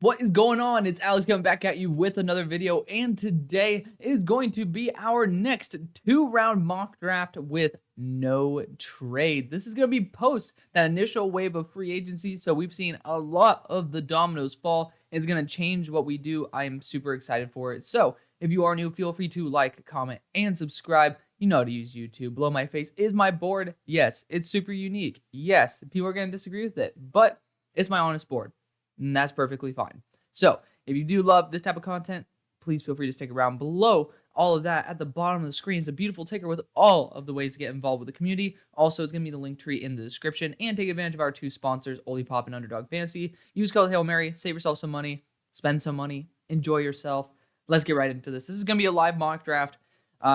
What is going on? It's Alex coming back at you with another video, and today is going to be our next 2-round mock draft with no trade. This is going to be post that initial wave of free agency, so we've seen a lot of the dominoes fall. It's going to change what we do. I am super excited for it. So if you are new, feel free to like, comment, and subscribe. You know how to use YouTube. Below my face is my board. Yes, it's super unique. Yes, people are going to disagree with it, but it's my honest board. And that's perfectly fine. So if you do love this type of content, please feel free to stick around. Below all of that, at the bottom of the screen is a beautiful ticker with all of the ways to get involved with the community. Also, it's going to be the link tree in the description. And take advantage of our two sponsors, Olipop and UnderDog Fantasy. Use code HAILMARY, save yourself some money, spend some money, enjoy yourself. Let's get right into this. This is going to be a live mock draft.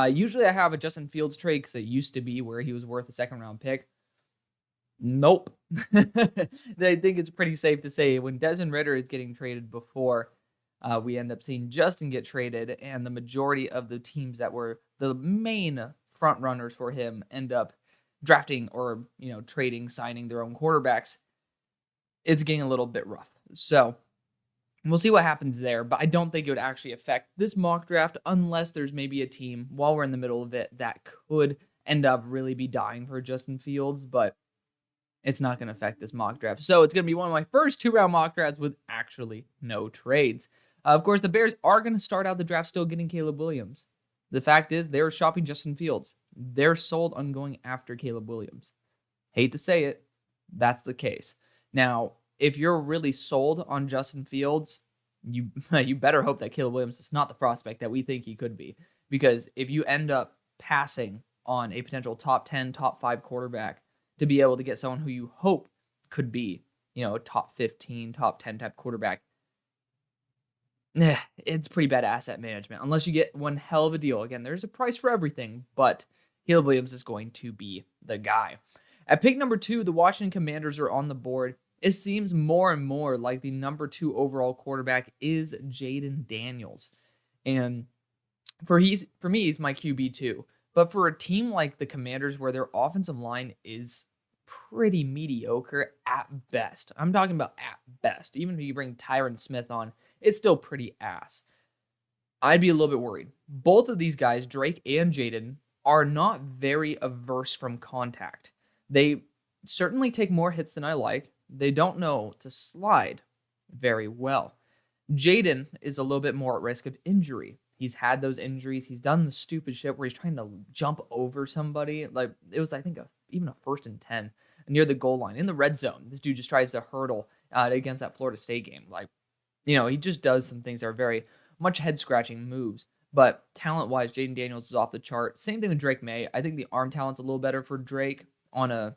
Usually I have a Justin Fields trade because it used to be where he was worth a second-round pick. Nope. I think it's pretty safe to say when Desmond Ridder is getting traded before we end up seeing Justin get traded, and the majority of the teams that were the main front runners for him end up drafting or trading, signing their own quarterbacks, it's getting a little bit rough. So we'll see what happens there, but I don't think it would actually affect this mock draft unless there's maybe a team while we're in the middle of it that could end up really be dying for Justin Fields, but it's not going to affect this mock draft. So it's going to be one of my first 2-round mock drafts with actually no trades. Of course, the Bears are going to start out the draft still getting Caleb Williams. The fact is, they're shopping Justin Fields. They're sold on going after Caleb Williams. Hate to say it, that's the case. Now, if you're really sold on Justin Fields, you better hope that Caleb Williams is not the prospect that we think he could be. Because if you end up passing on a potential top 10, top 5 quarterback, to be able to get someone who you hope could be, a top 15, top 10 type quarterback, it's pretty bad asset management. Unless you get one hell of a deal. Again, there's a price for everything, but Caleb Williams is going to be the guy. At pick number 2, the Washington Commanders are on the board. It seems more and more like the number 2 overall quarterback is Jayden Daniels. And for me, he's my QB2. But for a team like the Commanders, where their offensive line is pretty mediocre at best, I'm talking about at best, even if you bring Tyron Smith on, it's still pretty ass. I'd be a little bit worried. Both of these guys, Drake and Jayden, are not very averse from contact. They certainly take more hits than I like. They don't know to slide very well. Jayden is a little bit more at risk of injury. He's had those injuries. He's done the stupid shit where he's trying to jump over somebody. Like, it was, I think, even a 1st and 10 near the goal line in the red zone. This dude just tries to hurdle against that Florida State game. Like, he just does some things that are very much head-scratching moves. But talent-wise, Jayden Daniels is off the chart. Same thing with Drake May. I think the arm talent's a little better for Drake on a,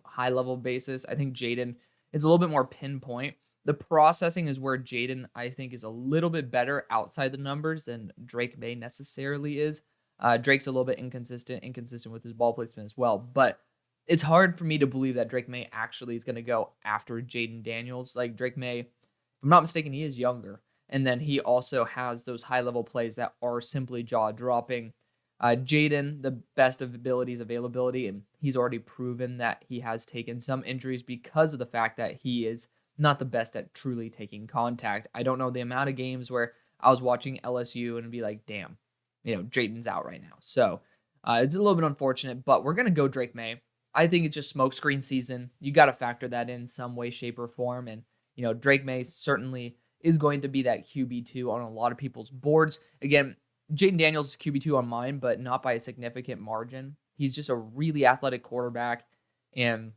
high-level basis. I think Jayden is a little bit more pinpoint. The processing is where Jayden, I think, is a little bit better outside the numbers than Drake May necessarily is. Drake's a little bit inconsistent with his ball placement as well. But it's hard for me to believe that Drake May actually is going to go after Jayden Daniels. Like, Drake May, if I'm not mistaken, he is younger. And then he also has those high-level plays that are simply jaw-dropping. Jayden, the best of abilities, availability, and he's already proven that he has taken some injuries because of the fact that he is not the best at truly taking contact. I don't know the amount of games where I was watching LSU and be like, damn, Jayden's out right now. So it's a little bit unfortunate, but we're going to go Drake May. I think it's just smokescreen season. You got to factor that in some way, shape, or form. And, Drake May certainly is going to be that QB2 on a lot of people's boards. Again, Jayden Daniels is QB2 on mine, but not by a significant margin. He's just a really athletic quarterback. And,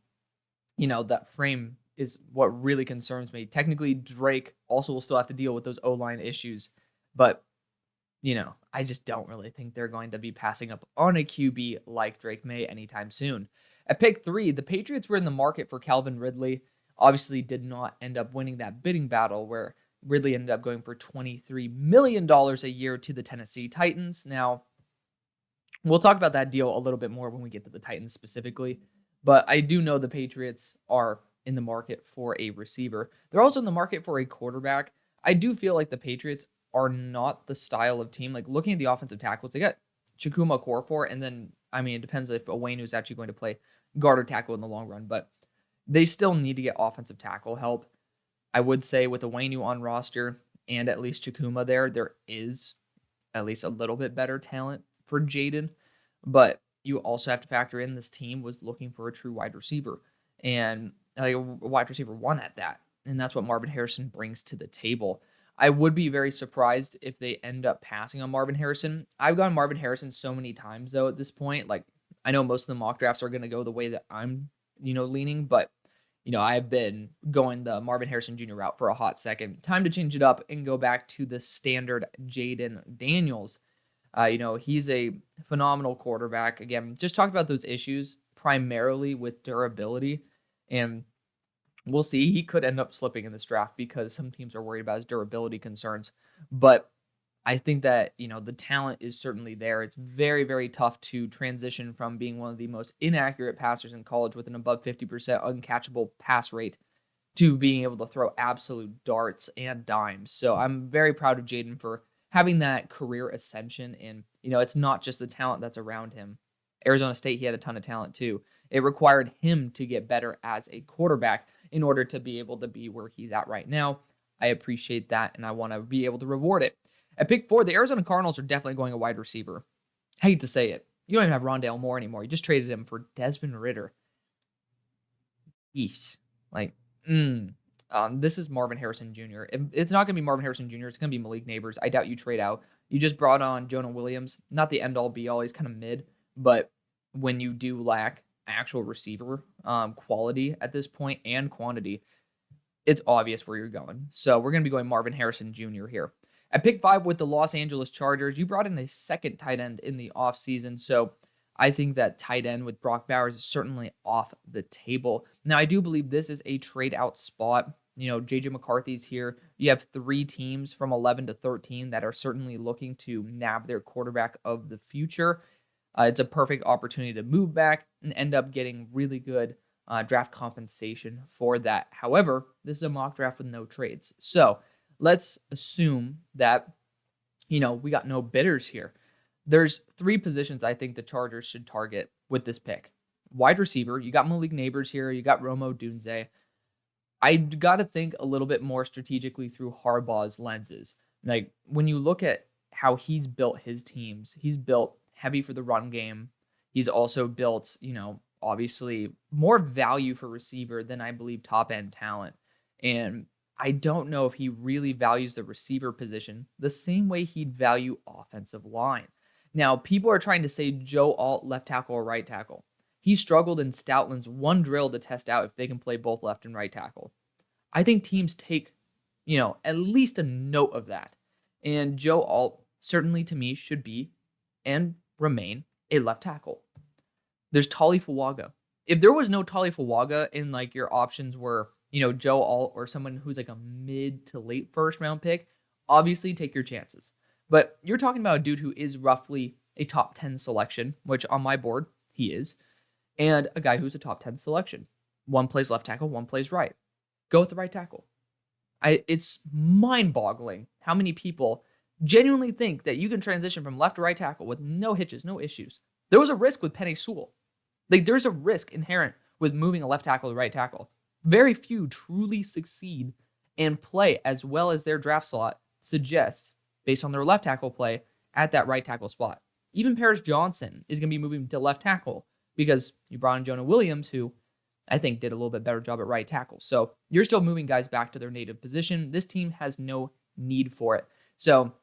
that frame is what really concerns me. Technically, Drake also will still have to deal with those O-line issues. But, I just don't really think they're going to be passing up on a QB like Drake May anytime soon. At pick 3, the Patriots were in the market for Calvin Ridley. Obviously did not end up winning that bidding battle where Ridley ended up going for $23 million a year to the Tennessee Titans. Now, we'll talk about that deal a little bit more when we get to the Titans specifically. But I do know the Patriots are in the market for a receiver. They're also in the market for a quarterback. I do feel like the Patriots are not the style of team. Like, looking at the offensive tackles, they got Chukwuma Okorafor, and then, it depends if Owenu is actually going to play guard or tackle in the long run, but they still need to get offensive tackle help. I would say with Waynu on roster and at least Chakuma there is at least a little bit better talent for Jaden. But you also have to factor in this team was looking for a true wide receiver and like a wide receiver one at that. And that's what Marvin Harrison brings to the table. I would be very surprised if they end up passing on Marvin Harrison. I've gone Marvin Harrison so many times though at this point. Like I know most of the mock drafts are going to go the way that I'm, leaning, but I've been going the Marvin Harrison Jr. route for a hot second. Time to change it up and go back to the standard Jaden Daniels. He's a phenomenal quarterback. Again, just talked about those issues primarily with durability. And we'll see. He could end up slipping in this draft because some teams are worried about his durability concerns. But I think that, the talent is certainly there. It's very, very tough to transition from being one of the most inaccurate passers in college with an above 50% uncatchable pass rate to being able to throw absolute darts and dimes. So I'm very proud of Jaden for having that career ascension. And, it's not just the talent that's around him. Arizona State, he had a ton of talent too. It required him to get better as a quarterback in order to be able to be where he's at right now. I appreciate that, and I want to be able to reward it. At pick 4, the Arizona Cardinals are definitely going a wide receiver. I hate to say it. You don't even have Rondale Moore anymore. You just traded him for Desmond Ridder. Yeesh. This is Marvin Harrison Jr. It's not going to be Marvin Harrison Jr. It's going to be Malik Neighbors. I doubt you trade out. You just brought on Jonah Williams. Not the end-all, be-all. He's kind of mid. But when you do lack actual receiver quality at this point and quantity, it's obvious where you're going. So we're going to be going Marvin Harrison Jr. here. At pick 5 with the Los Angeles Chargers, you brought in a second tight end in the offseason. So I think that tight end with Brock Bowers is certainly off the table. Now, I do believe this is a trade out spot. J.J. McCarthy's here. You have 3 teams from 11 to 13 that are certainly looking to nab their quarterback of the future. It's a perfect opportunity to move back and end up getting really good draft compensation for that. However, this is a mock draft with no trades. So let's assume that, we got no bidders here. There's 3 positions I think the Chargers should target with this pick. Wide receiver, you got Malik Neighbors here. You got Rome Odunze. I got to think a little bit more strategically through Harbaugh's lenses. Like when you look at how he's built his teams, he's built heavy for the run game. He's also built, obviously more value for receiver than I believe top end talent. And I don't know if he really values the receiver position the same way he'd value offensive line. Now, people are trying to say Joe Alt left tackle or right tackle. He struggled in Stoutland's one drill to test out if they can play both left and right tackle. I think teams take, at least a note of that. And Joe Alt certainly to me should be and remain a left tackle. There's Tali Fuaga. If there was no Tali Fuaga and like your options were, Joe Alt or someone who's like a mid to late first round pick, obviously take your chances. But you're talking about a dude who is roughly a top 10 selection, which on my board, he is, and a guy who's a top 10 selection. One plays left tackle, one plays right. Go with the right tackle. It's mind-boggling how many people genuinely think that you can transition from left to right tackle with no hitches, no issues. There was a risk with Penei Sewell. Like, there's a risk inherent with moving a left tackle to right tackle. Very few truly succeed and play as well as their draft slot suggests based on their left tackle play at that right tackle spot. Even Paris Johnson is going to be moving to left tackle because you brought in Jonah Williams, who I think did a little bit better job at right tackle. So you're still moving guys back to their native position. This team has no need for it. So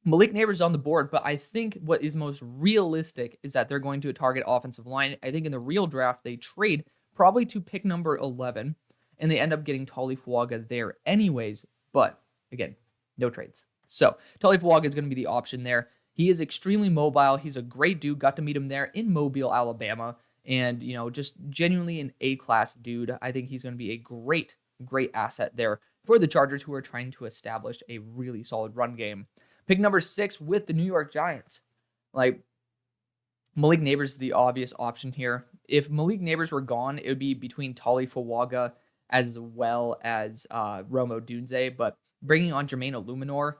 Malik Neighbors is on the board, but I think what is most realistic is that they're going to target offensive line. I think in the real draft, they trade probably to pick number 11, and they end up getting Tali Fuaga there anyways. But again, no trades. So Tali Fuaga is going to be the option there. He is extremely mobile. He's a great dude. Got to meet him there in Mobile, Alabama. And, just genuinely an A-class dude. I think he's going to be a great, great asset there for the Chargers, who are trying to establish a really solid run game. Pick number 6 with the New York Giants. Like, Malik Neighbors is the obvious option here. If Malik Neighbors were gone, it would be between Tali Fuaga as well as Rome Odunze. But bringing on Jermaine Illuminor,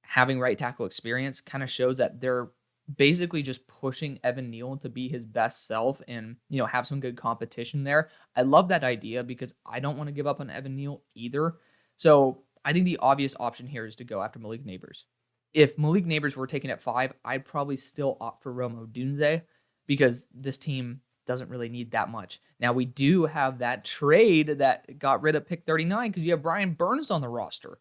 having right tackle experience, kind of shows that they're basically just pushing Evan Neal to be his best self and, have some good competition there. I love that idea because I don't want to give up on Evan Neal either. So I think the obvious option here is to go after Malik Neighbors. If Malik Neighbors were taken at 5, I'd probably still opt for Rome Odunze because this team doesn't really need that much. Now, we do have that trade that got rid of pick 39 because you have Brian Burns on the roster.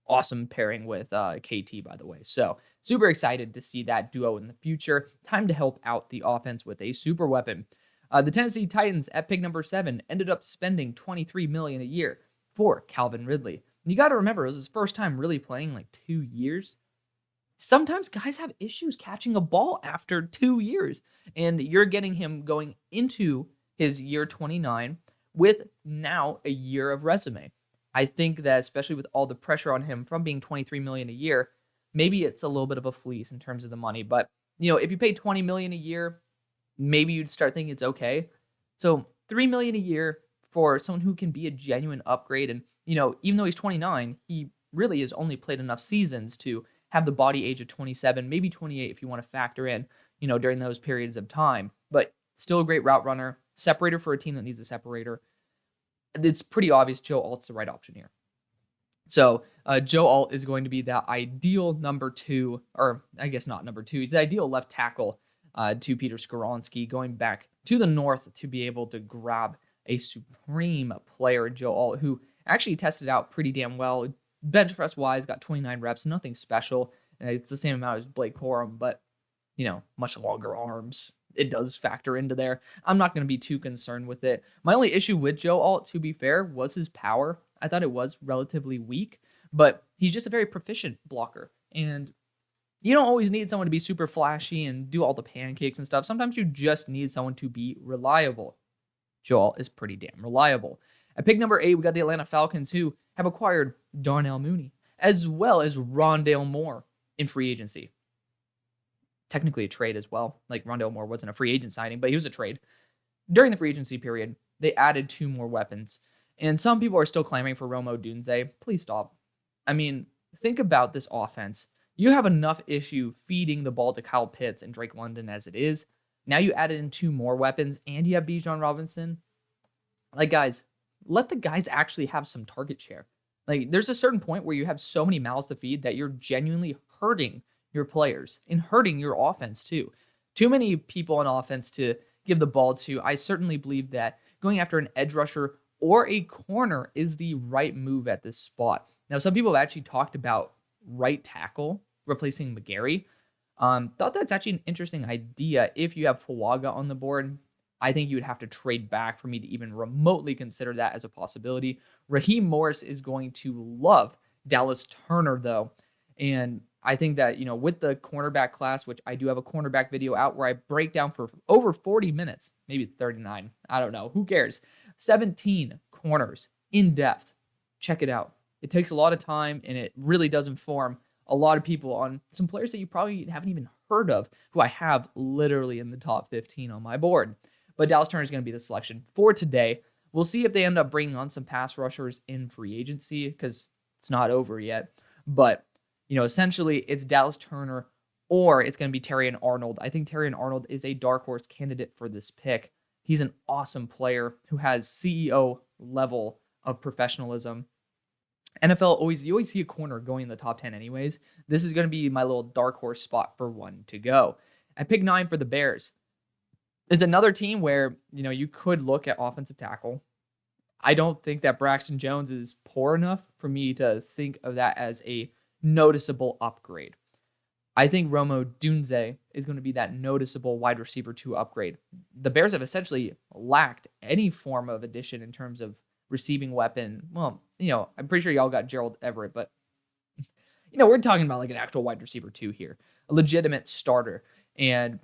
Awesome pairing with KT, by the way. So super excited to see that duo in the future. Time to help out the offense with a super weapon. The Tennessee Titans at pick number 7 ended up spending $23 million a year for Calvin Ridley. And you got to remember, it was his first time really playing like 2 years. Sometimes guys have issues catching a ball after 2 years, and you're getting him going into his year 29 with now a year of resume. I think that especially with all the pressure on him from being $23 million a year, maybe it's a little bit of a fleece in terms of the money. But if you pay $20 million a year, maybe you'd start thinking it's okay. So $3 million a year for someone who can be a genuine upgrade, and even though he's 29, he really has only played enough seasons to have the body age of 27, maybe 28 if you want to factor in, during those periods of time. But still a great route runner, separator for a team that needs a separator. It's pretty obvious Joe Alt's the right option here. So Joe Alt is going to be that ideal number 2, or I guess not number 2. He's the ideal left tackle to Peter Skoronski, going back to the north to be able to grab a supreme player, Joe Alt, who actually tested out pretty damn well. Bench press wise, got 29 reps, nothing special. It's the same amount as Blake Corum, but much longer arms. It does factor into there. I'm not going to be too concerned with it. My only issue with Joe Alt, to be fair, was his power. I thought it was relatively weak, but he's just a very proficient blocker. And you don't always need someone to be super flashy and do all the pancakes and stuff. Sometimes you just need someone to be reliable. Joe Alt is pretty damn reliable. At pick number 8, we got the Atlanta Falcons, who have acquired Darnell Mooney, as well as Rondale Moore in free agency. Technically a trade as well. Like, Rondale Moore wasn't a free agent signing, but he was a trade. During the free agency period, they added 2 more weapons. And some people are still clamoring for Rome Odunze. Please stop. I mean, think about this offense. You have enough issue feeding the ball to Kyle Pitts and Drake London as it is. Now you added in 2 more weapons, and you have Bijan Robinson. Like, guys, let the guys actually have some target share. Like, there's a certain point where you have so many mouths to feed that you're genuinely hurting your players and hurting your offense too. Too many people on offense to give the ball to. I certainly believe that going after an edge rusher or a corner is the right move at this spot. Now, some people have actually talked about right tackle replacing McGarry. Thought that's actually an interesting idea if you have Fuaga on the board. I think you would have to trade back for me to even remotely consider that as a possibility. Raheem Morris is going to love Dallas Turner, though. And I think that, with the cornerback class, which I do have a cornerback video out where I break down for over 40 minutes, maybe 39, I don't know, who cares? 17 corners in depth. Check it out. It takes a lot of time, and it really does inform a lot of people on some players that you probably haven't even heard of, who I have literally in the top 15 on my board. But Dallas Turner is going to be the selection for today. We'll see if they end up bringing on some pass rushers in free agency, because it's not over yet. But, essentially it's Dallas Turner, or it's going to be Terrion Arnold. I think Terrion Arnold is a dark horse candidate for this pick. He's an awesome player who has CEO level of professionalism. NFL, you always see a corner going in the top 10 anyways. This is going to be my little dark horse spot for one to go. At pick 9 for the Bears, it's another team where, you could look at offensive tackle. I don't think that Braxton Jones is poor enough for me to think of that as a noticeable upgrade. I think Rome Odunze is going to be that noticeable wide receiver 2 upgrade. The Bears have essentially lacked any form of addition in terms of receiving weapon. Well, I'm pretty sure y'all got Gerald Everett, but, we're talking about like an actual wide receiver 2 here, a legitimate starter. And,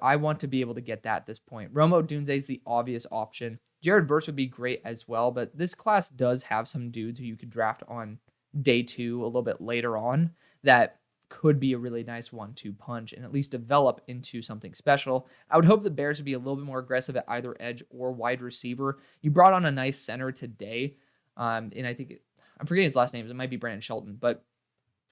I want to be able to get that at this point. Rome Odunze is the obvious option. Jared Verse would be great as well, but this class does have some dudes who you could draft on day 2 a little bit later on that could be a really nice 1-2 punch and at least develop into something special. I would hope the Bears would be a little bit more aggressive at either edge or wide receiver. You brought on a nice center today, and I think I'm forgetting his last name. It might be Brandon Shelton, but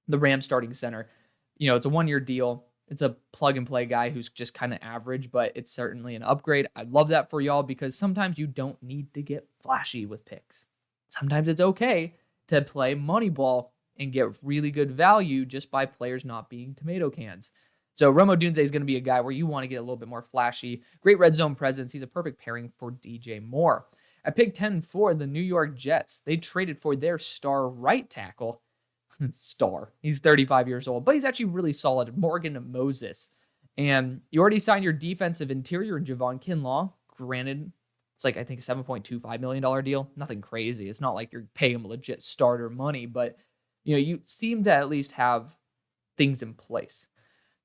the Rams starting center, it's a 1-year deal. It's a plug-and-play guy who's just kind of average, but it's certainly an upgrade. I love that for y'all because sometimes you don't need to get flashy with picks. Sometimes it's okay to play Moneyball and get really good value just by players not being tomato cans. So Rome Odunze is going to be a guy where you want to get a little bit more flashy. Great red zone presence. He's a perfect pairing for DJ Moore. At pick 10 for the New York Jets, they traded for their star right tackle. Star. He's 35 years old, but he's actually really solid. Morgan Moses. And you already signed your defensive interior, Javon Kinlaw. Granted, it's like, I think, $7.25 million deal. Nothing crazy. It's not like you're paying him legit starter money, but you seem to at least have things in place.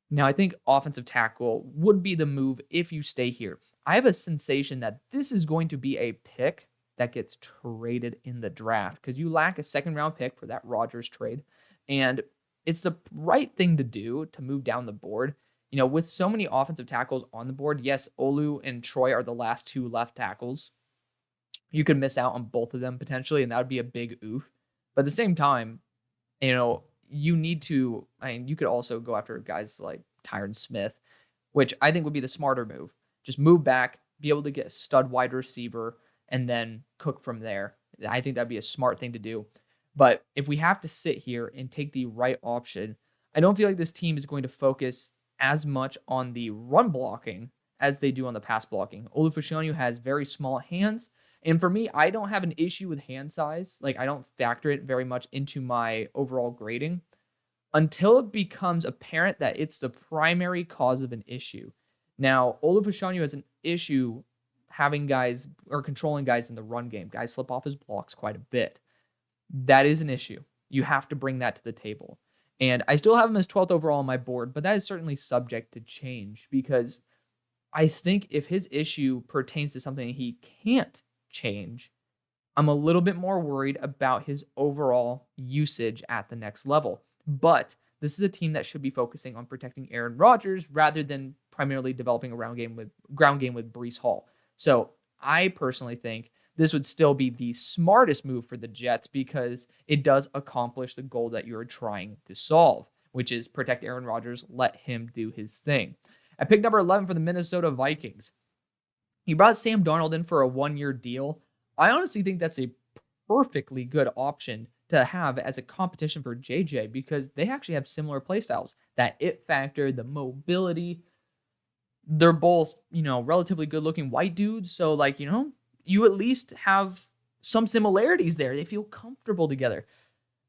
Now, I think offensive tackle would be the move if you stay here. I have a sensation that this is going to be a pick that gets traded in the draft because you lack a second-round pick for that Rodgers trade, and it's the right thing to do to move down the board. With so many offensive tackles on the board, yes, Olu and Troy are the last two left tackles. You could miss out on both of them potentially, and that would be a big oof. But at the same time, you need to, you could also go after guys like Tyron Smith, which I think would be the smarter move. Just move back, be able to get a stud wide receiver, and then cook from there. I think that'd be a smart thing to do. But if we have to sit here and take the right option, I don't feel like this team is going to focus as much on the run blocking as they do on the pass blocking. Olufoshanu has very small hands. And for me, I don't have an issue with hand size. Like, I don't factor it very much into my overall grading until it becomes apparent that it's the primary cause of an issue. Now, Olufoshanu has an issue having guys or controlling guys in the run game. Guys slip off his blocks quite a bit. That is an issue. You have to bring that to the table. And I still have him as 12th overall on my board, but that is certainly subject to change because I think if his issue pertains to something he can't change, I'm a little bit more worried about his overall usage at the next level. But this is a team that should be focusing on protecting Aaron Rodgers rather than primarily developing a ground game with Breece Hall. So I personally think this would still be the smartest move for the Jets because it does accomplish the goal that you're trying to solve, which is protect Aaron Rodgers, let him do his thing. At pick number 11 for the Minnesota Vikings, he brought Sam Darnold in for a one-year deal. I honestly think that's a perfectly good option to have as a competition for JJ because they actually have similar playstyles. That it factor, the mobility, they're both, relatively good-looking white dudes, so you at least have some similarities there. They feel comfortable together.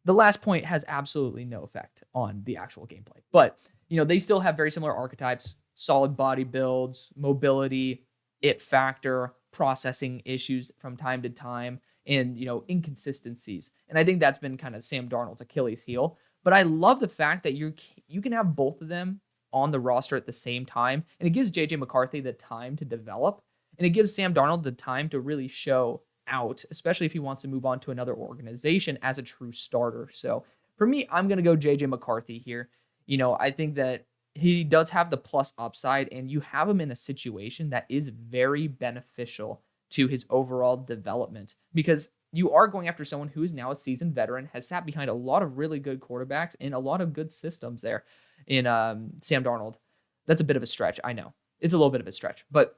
The last point has absolutely no effect on the actual gameplay. But, they still have very similar archetypes, solid body builds, mobility, it factor, processing issues from time to time, and, inconsistencies. And I think that's been kind of Sam Darnold's Achilles heel. But I love the fact that you can have both of them on the roster at the same time, and it gives JJ McCarthy the time to develop. And it gives Sam Darnold the time to really show out, especially if he wants to move on to another organization as a true starter. So for me, I'm going to go JJ McCarthy here. I think that he does have the plus upside, and you have him in a situation that is very beneficial to his overall development because you are going after someone who is now a seasoned veteran, has sat behind a lot of really good quarterbacks and a lot of good systems there in Sam Darnold. That's a bit of a stretch. I know. It's a little bit of a stretch, but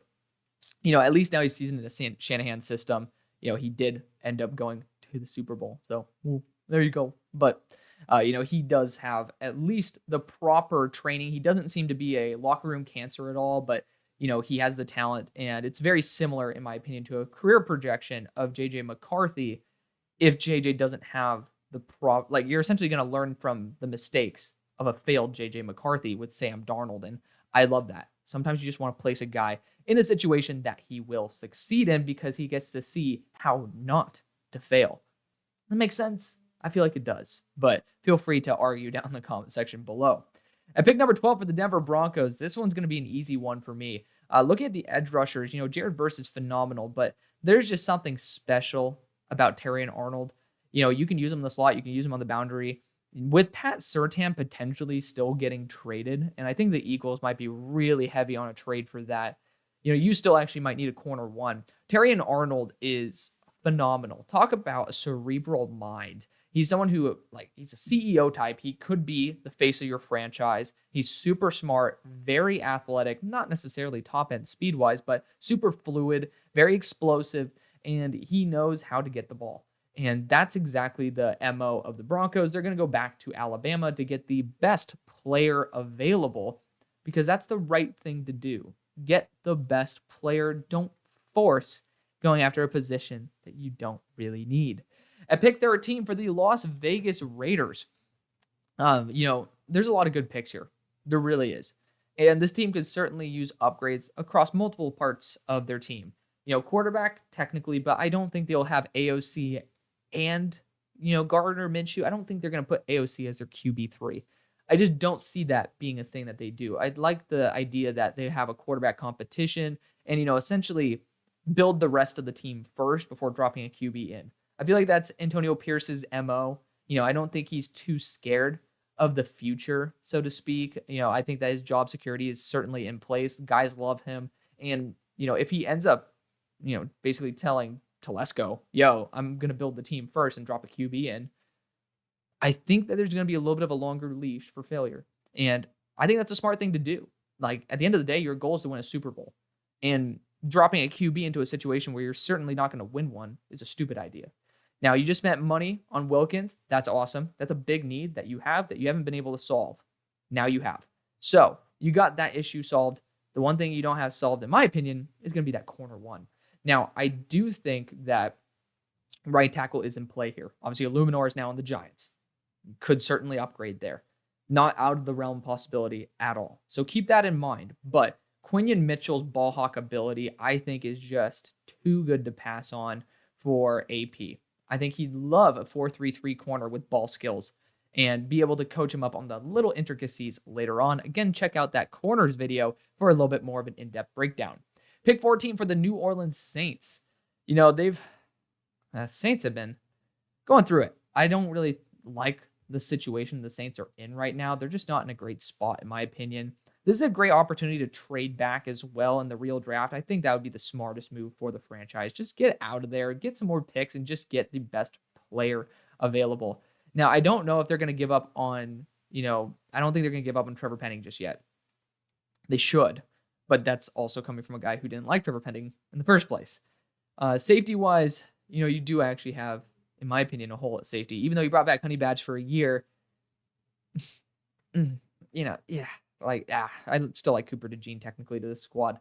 at least now he's seasoned in a Shanahan system. He did end up going to the Super Bowl. So there you go. But, he does have at least the proper training. He doesn't seem to be a locker room cancer at all, but, he has the talent. And it's very similar, in my opinion, to a career projection of J.J. McCarthy if J.J. doesn't have the you're essentially going to learn from the mistakes of a failed J.J. McCarthy with Sam Darnold. And I love that. Sometimes you just want to place a guy in a situation that he will succeed in because he gets to see how not to fail. That makes sense? I feel like it does, but feel free to argue down in the comment section below. At pick number 12 for the Denver Broncos, this one's going to be an easy one for me. Looking at the edge rushers, Jared Verse is phenomenal, but there's just something special about Terrion Arnold. You can use him in the slot, you can use him on the boundary. With Pat Surtain potentially still getting traded, and I think the Eagles might be really heavy on a trade for that, you still actually might need a corner one. Terrion Arnold is phenomenal. Talk about a cerebral mind. He's someone who, he's a CEO type. He could be the face of your franchise. He's super smart, very athletic, not necessarily top-end speed-wise, but super fluid, very explosive, and he knows how to get the ball. And that's exactly the MO of the Broncos. They're going to go back to Alabama to get the best player available because that's the right thing to do. Get the best player. Don't force going after a position that you don't really need. At pick 13 for the Las Vegas Raiders, there's a lot of good picks here. There really is. And this team could certainly use upgrades across multiple parts of their team. Quarterback, technically, but I don't think they'll have AOC and, Gardner Minshew. I don't think they're going to put AOC as their QB3. I just don't see that being a thing that they do. I'd like the idea that they have a quarterback competition and, essentially build the rest of the team first before dropping a QB in. I feel like that's Antonio Pierce's MO. I don't think he's too scared of the future, so to speak. I think that his job security is certainly in place. Guys love him. And, if he ends up, basically telling Telesco, yo, I'm going to build the team first and drop a QB in, I think that there's going to be a little bit of a longer leash for failure. And I think that's a smart thing to do. Like, at the end of the day, your goal is to win a Super Bowl. And dropping a QB into a situation where you're certainly not going to win one is a stupid idea. Now, you just spent money on Wilkins. That's awesome. That's a big need that you haven't been able to solve. Now you have. So you got that issue solved. The one thing you don't have solved, in my opinion, is going to be that corner one. Now, I do think that right tackle is in play here. Obviously, Illuminor is now on the Giants. Could certainly upgrade there. Not out of the realm possibility at all. So keep that in mind. But Quinion Mitchell's ball hawk ability, I think, is just too good to pass on for AP. I think he'd love a 4-3-3 corner with ball skills and be able to coach him up on the little intricacies later on. Again, check out that corners video for a little bit more of an in-depth breakdown. Pick 14 for the New Orleans Saints. Saints have been going through it. I don't really like the situation the Saints are in right now. They're just not in a great spot, in my opinion. This is a great opportunity to trade back as well in the real draft. I think that would be the smartest move for the franchise. Just get out of there, get some more picks, and just get the best player available. Now, I don't know if they're going to give up on, I don't think they're going to give up on Trevor Penning just yet. They should, but that's also coming from a guy who didn't like Trevor Penning in the first place. Safety-wise, you do actually have, in my opinion, a hole at safety. Even though you brought back Honey Badge for a year, I still like Cooper DeJean technically to this squad.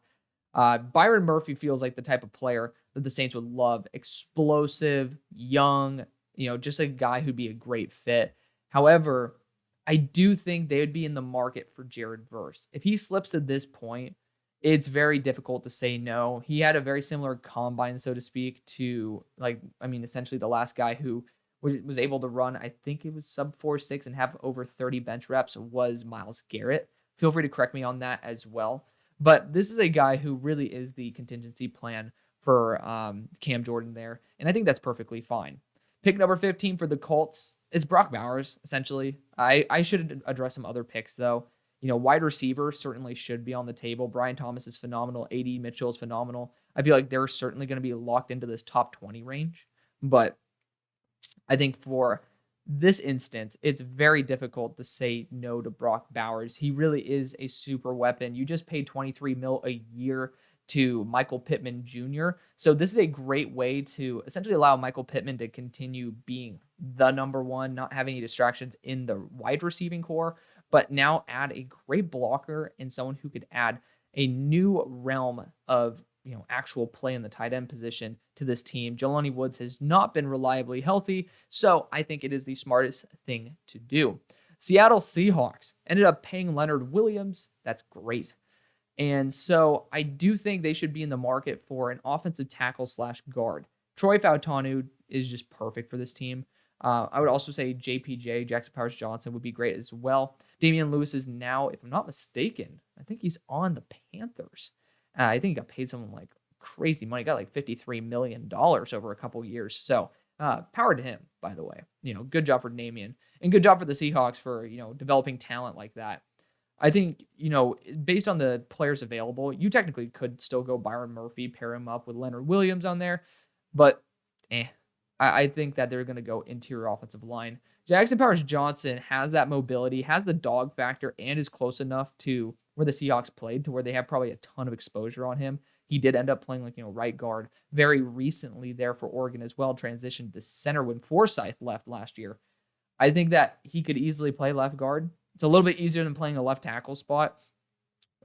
Byron Murphy feels like the type of player that the Saints would love. Explosive, young, just a guy who'd be a great fit. However, I do think they would be in the market for Jared Verse. If he slips to this point, it's very difficult to say no. He had a very similar combine, so to speak, to essentially the last guy who was able to run, I think it was sub 4.6 and have over 30 bench reps was Myles Garrett. Feel free to correct me on that as well. But this is a guy who really is the contingency plan for Cam Jordan there. And I think that's perfectly fine. Pick number 15 for the Colts. It's Brock Bowers, essentially. I should address some other picks, though. Wide receiver certainly should be on the table. Brian Thomas is phenomenal. A.D. Mitchell is phenomenal. I feel like they're certainly going to be locked into this top 20 range. But I think for this instance, it's very difficult to say no to Brock Bowers. He really is a super weapon. You just paid $23 million a year to Michael Pittman Jr. So this is a great way to essentially allow Michael Pittman to continue being the number one, not having any distractions in the wide receiving core, but now add a great blocker and someone who could add a new realm of actual play in the tight end position to this team. Jelani Woods has not been reliably healthy, so I think it is the smartest thing to do. Seattle Seahawks ended up paying Leonard Williams. That's great. And so I do think they should be in the market for an offensive tackle / guard. Troy Fautanu is just perfect for this team. I would also say JPJ, Jackson Powers Johnson, would be great as well. Damian Lewis is now, if I'm not mistaken, I think he's on the Panthers. I think he got paid something like crazy money. He got like $53 million over a couple years. So power to him, by the way. Good job for Damian. And good job for the Seahawks for, developing talent like that. I think, based on the players available, you technically could still go Byron Murphy, pair him up with Leonard Williams on there. But, I think that they're going to go interior offensive line. Jackson Powers Johnson has that mobility, has the dog factor, and is close enough to where the Seahawks played to where they have probably a ton of exposure on him. He did end up playing right guard very recently there for Oregon as well, transitioned to center when Forsyth left last year. I think that he could easily play left guard. It's a little bit easier than playing a left tackle spot,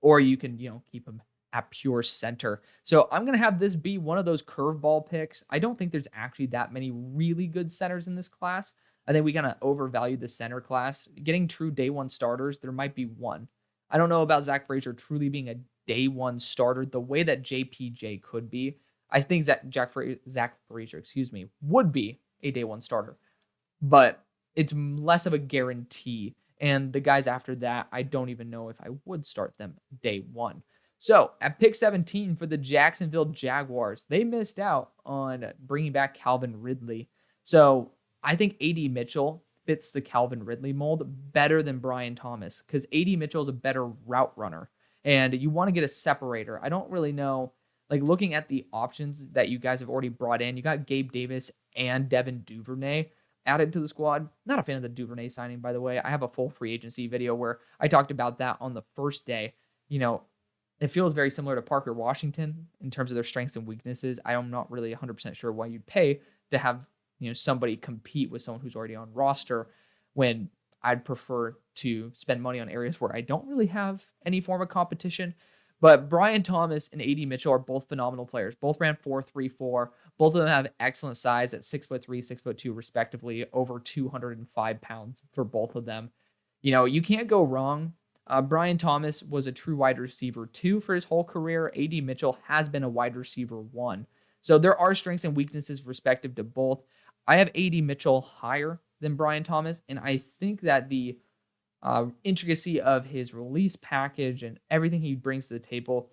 or you can, keep him at pure center. So I'm going to have this be one of those curveball picks. I don't think there's actually that many really good centers in this class. I think we kind of overvalue the center class. Getting true day one starters, there might be one. I don't know about Zach Frazier truly being a day one starter the way that JPJ could be. I think Zach Frazier, would be a day one starter, but it's less of a guarantee. And the guys after that, I don't even know if I would start them day one. So at pick 17 for the Jacksonville Jaguars, they missed out on bringing back Calvin Ridley. So I think A.D. Mitchell fits the Calvin Ridley mold better than Brian Thomas because A.D. Mitchell is a better route runner. And you want to get a separator. I don't really know, looking at the options that you guys have already brought in, you got Gabe Davis and Devin Duvernay added to the squad. Not a fan of the Duvernay signing, by the way. I have a full free agency video where I talked about that on the first day. It feels very similar to Parker Washington in terms of their strengths and weaknesses. I am not really 100% sure why you'd pay to have, somebody compete with someone who's already on roster when I'd prefer to spend money on areas where I don't really have any form of competition. But Brian Thomas and A.D. Mitchell are both phenomenal players. Both ran 4.34. Both of them have excellent size at 6'3", 6'2", respectively, over 205 pounds for both of them. You can't go wrong. Brian Thomas was a true wide receiver 2 for his whole career. A.D. Mitchell has been a wide receiver 1. So there are strengths and weaknesses respective to both. I have A.D. Mitchell higher than Brian Thomas, and I think that the intricacy of his release package and everything he brings to the table,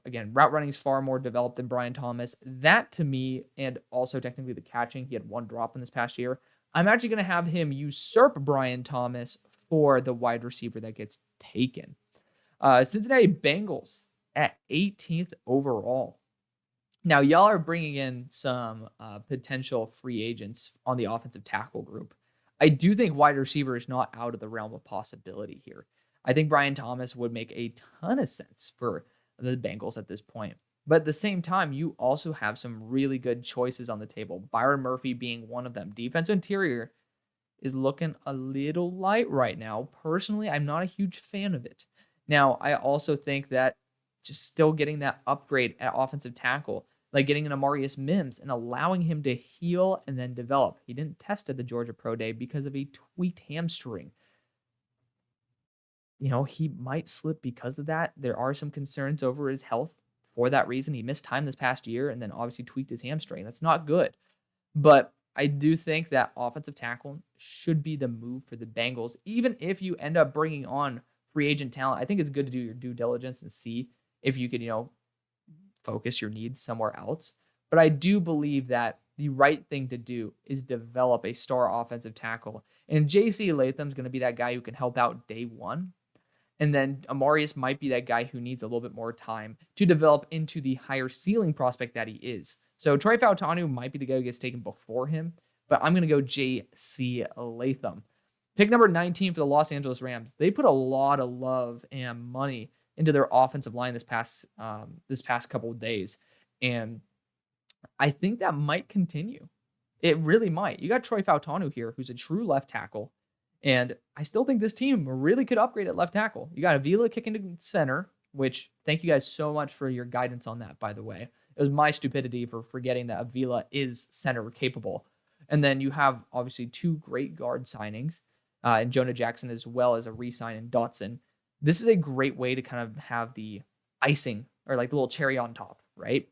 again, route running is far more developed than Brian Thomas. That to me, and also technically the catching, he had 1 drop in this past year. I'm actually going to have him usurp Brian Thomas for the wide receiver that gets taken. Cincinnati Bengals at 18th overall. Now, y'all are bringing in some potential free agents on the offensive tackle group. I do think wide receiver is not out of the realm of possibility here. I think Brian Thomas would make a ton of sense for the Bengals at this point. But at the same time, you also have some really good choices on the table. Byron Murphy being one of them. Defensive interior is looking a little light right now. Personally, I'm not a huge fan of it. Now, I also think that just still getting that upgrade at offensive tackle, like getting an Amarius Mims and allowing him to heal and then develop. He didn't test at the Georgia Pro Day because of a tweaked hamstring. He might slip because of that. There are some concerns over his health for that reason. He missed time this past year and then obviously tweaked his hamstring. That's not good. But I do think that offensive tackle should be the move for the Bengals. Even if you end up bringing on free agent talent, I think it's good to do your due diligence and see if you could, focus your needs somewhere else. But I do believe that the right thing to do is develop a star offensive tackle. And J.C. Latham's going to be that guy who can help out day one. And then Amarius might be that guy who needs a little bit more time to develop into the higher ceiling prospect that he is. So Troy Fautanu might be the guy who gets taken before him, but I'm going to go J.C. Latham. Pick number 19 for the Los Angeles Rams. They put a lot of love and money into their offensive line this past couple of days. And I think that might continue. It really might. You got Troy Fautanu here, who's a true left tackle. And I still think this team really could upgrade at left tackle. You got Avila kicking to center, which thank you guys so much for your guidance on that, by the way. It was my stupidity for forgetting that Avila is center capable. And then you have obviously 2 great guard signings, and Jonah Jackson as well as a re-sign in Dotson. This is a great way to kind of have the icing or the little cherry on top, right?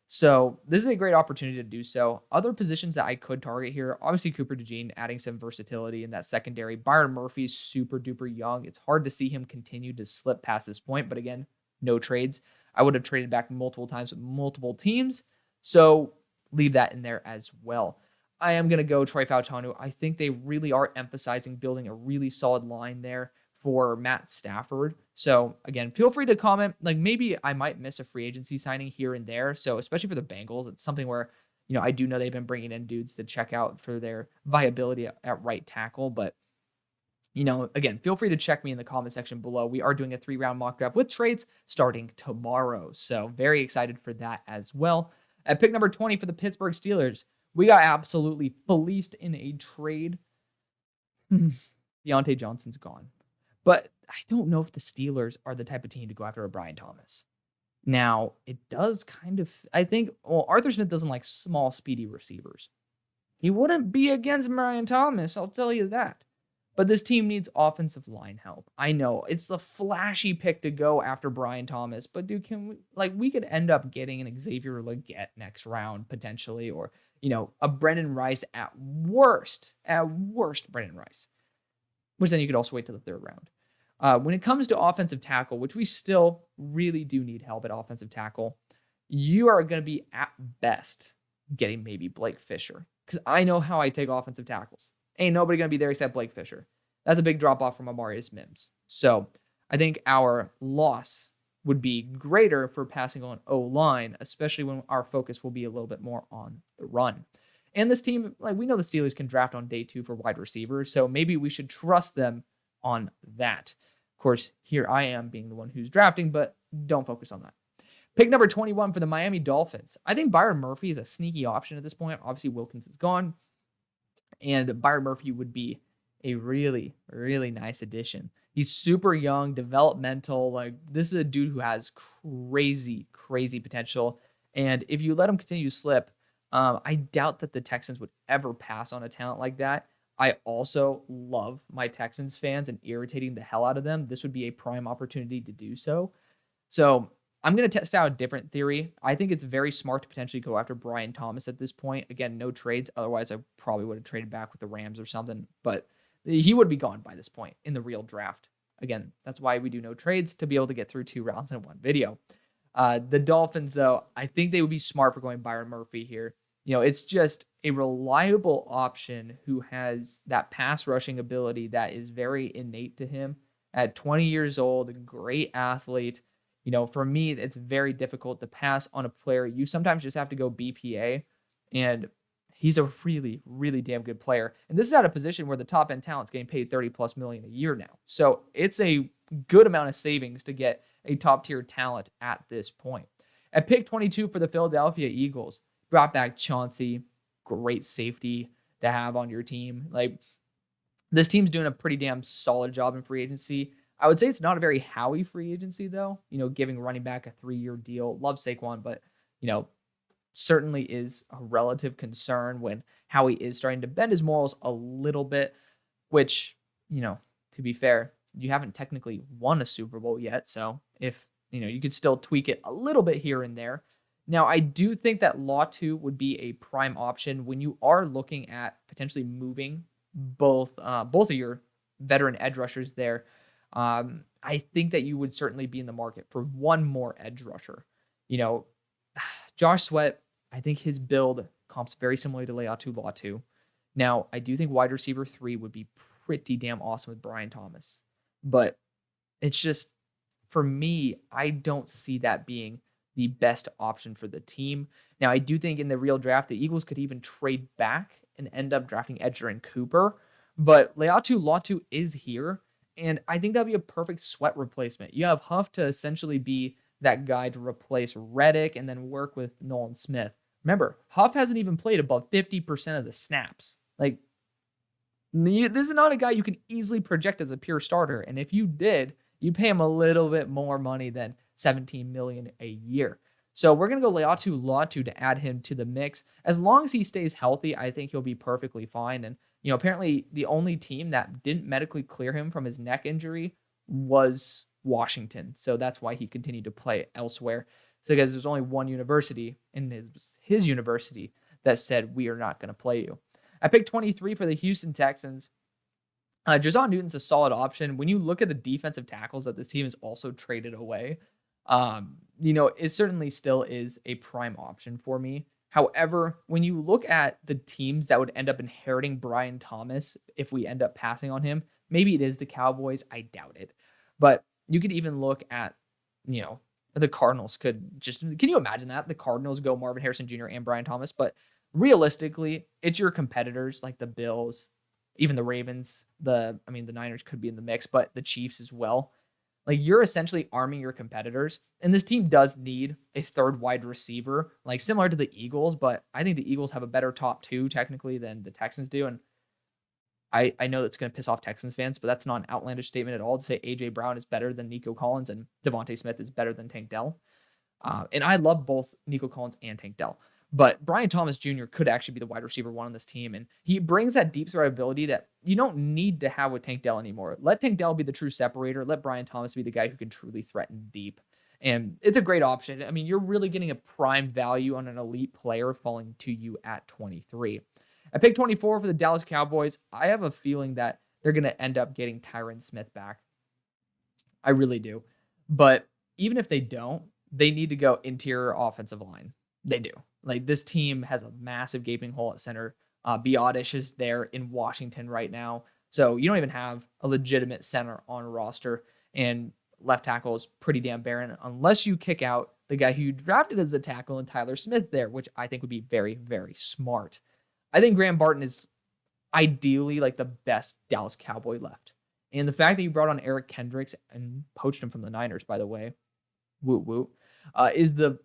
So this is a great opportunity to do so. Other positions that I could target here, obviously Cooper DeJean adding some versatility in that secondary. Byron Murphy's super duper young. It's hard to see him continue to slip past this point, but again, no trades. I would have traded back multiple times with multiple teams, so leave that in there as well. I am going to go Troy Fautanu. I think they really are emphasizing building a really solid line there for Matt Stafford. So again, feel free to comment. Maybe I might miss a free agency signing here and there. So especially for the Bengals, it's something where, I do know they've been bringing in dudes to check out for their viability at right tackle. But Again, feel free to check me in the comment section below. We are doing a 3-round mock draft with trades starting tomorrow. So very excited for that as well. At pick number 20 for the Pittsburgh Steelers, we got absolutely fleeced in a trade. Deontay Johnson's gone. But I don't know if the Steelers are the type of team to go after a Brian Thomas. Now, it does kind of, I think, Arthur Smith doesn't like small, speedy receivers. He wouldn't be against Brian Thomas, I'll tell you that. But this team needs offensive line help. I know it's the flashy pick to go after Brian Thomas, but dude, we could end up getting an Xavier Legette next round potentially, or a Brendan Rice at worst, Brendan Rice, which then you could also wait till the 3rd round. When it comes to offensive tackle, which we still really do need help at offensive tackle, you are going to be at best getting maybe Blake Fisher, because I know how I take offensive tackles. Ain't nobody going to be there except Blake Fisher. That's a big drop off from Amarius Mims. So I think our loss would be greater for passing on O-line, especially when our focus will be a little bit more on the run. And this team, we know the Steelers can draft on day 2 for wide receivers, so maybe we should trust them on that. Of course, here I am being the one who's drafting, but don't focus on that. Pick number 21 for the Miami Dolphins. I think Byron Murphy is a sneaky option at this point. Obviously, Wilkins is gone. And Byron Murphy would be a really, really nice addition. He's super young, developmental. This is a dude who has crazy, crazy potential. And if you let him continue to slip, I doubt that the Texans would ever pass on a talent like that. I also love my Texans fans and irritating the hell out of them. This would be a prime opportunity to do so. So I'm going to test out a different theory. I think it's very smart to potentially go after Brian Thomas at this point. Again, no trades. Otherwise, I probably would have traded back with the Rams or something. But he would be gone by this point in the real draft. Again, that's why we do no trades, to be able to get through 2 rounds in one video. The Dolphins, though, I think they would be smart for going Byron Murphy here. It's just a reliable option who has that pass rushing ability that is very innate to him. At 20 years old, a great athlete. For me, it's very difficult to pass on a player. You sometimes just have to go BPA, and he's a really, really damn good player. And this is at a position where the top end talent's getting paid $30+ million a year now. So it's a good amount of savings to get a top tier talent at this point. At pick 22 for the Philadelphia Eagles, brought back Chauncey, great safety to have on your team. This team's doing a pretty damn solid job in free agency. I would say it's not a very Howie free agency, though, giving running back a 3-year deal. Love Saquon, but, certainly is a relative concern when Howie is starting to bend his morals a little bit, which, to be fair, you haven't technically won a Super Bowl yet. So if, you could still tweak it a little bit here and there. Now, I do think that Latu would be a prime option when you are looking at potentially moving both of your veteran edge rushers there. I think that you would certainly be in the market for one more edge rusher. Josh Sweat, I think his build comps very similar to Latu. Now, I do think wide receiver 3 would be pretty damn awesome with Brian Thomas. But it's just, for me, I don't see that being the best option for the team. Now, I do think in the real draft, the Eagles could even trade back and end up drafting Edgerrin Cooper. But Latu is here. And I think that'd be a perfect Sweat replacement. You have Huff to essentially be that guy to replace Reddick and then work with Nolan Smith. Remember, Huff hasn't even played above 50% of the snaps. This is not a guy you can easily project as a pure starter. And if you did, you pay him a little bit more money than $17 million a year. So we're going to go Latu to add him to the mix. As long as he stays healthy, I think he'll be perfectly fine. And apparently the only team that didn't medically clear him from his neck injury was Washington. So that's why he continued to play elsewhere. So because there's only one university in his university that said, we are not going to play you. I picked 23 for the Houston Texans. Jazon Newton's a solid option. When you look at the defensive tackles that this team has also traded away, it certainly still is a prime option for me. However, when you look at the teams that would end up inheriting Brian Thomas, if we end up passing on him, maybe it is the Cowboys. I doubt it. But you could even look at, the Cardinals can you imagine that? The Cardinals go Marvin Harrison Jr. and Brian Thomas, but realistically, it's your competitors like the Bills, even the Ravens, the Niners could be in the mix, but the Chiefs as well. Like, you're essentially arming your competitors, and this team does need a third wide receiver, like similar to the Eagles, but I think the Eagles have a better top two technically than the Texans do, and I know that's going to piss off Texans fans, but that's not an outlandish statement at all to say A.J. Brown is better than Nico Collins and Devontae Smith is better than Tank Dell. And I love both Nico Collins and Tank Dell. But Brian Thomas Jr. could actually be the wide receiver one on this team. And he brings that deep threat ability that you don't need to have with Tank Dell anymore. Let Tank Dell be the true separator. Let Brian Thomas be the guy who can truly threaten deep. And it's a great option. I mean, you're really getting a prime value on an elite player falling to you at 23. At pick 24 for the Dallas Cowboys, I have a feeling that they're going to end up getting Tyron Smith back. I really do. But even if they don't, they need to go interior offensive line. They do. Like, this team has a massive gaping hole at center. Biotish is there in Washington right now. So you don't even have a legitimate center on a roster. And left tackle is pretty damn barren unless you kick out the guy who you drafted as a tackle and Tyler Smith there, which I think would be very, very smart. I think Graham Barton is ideally like the best Dallas Cowboy left. And the fact that you brought on Eric Kendricks and poached him from the Niners, by the way, is the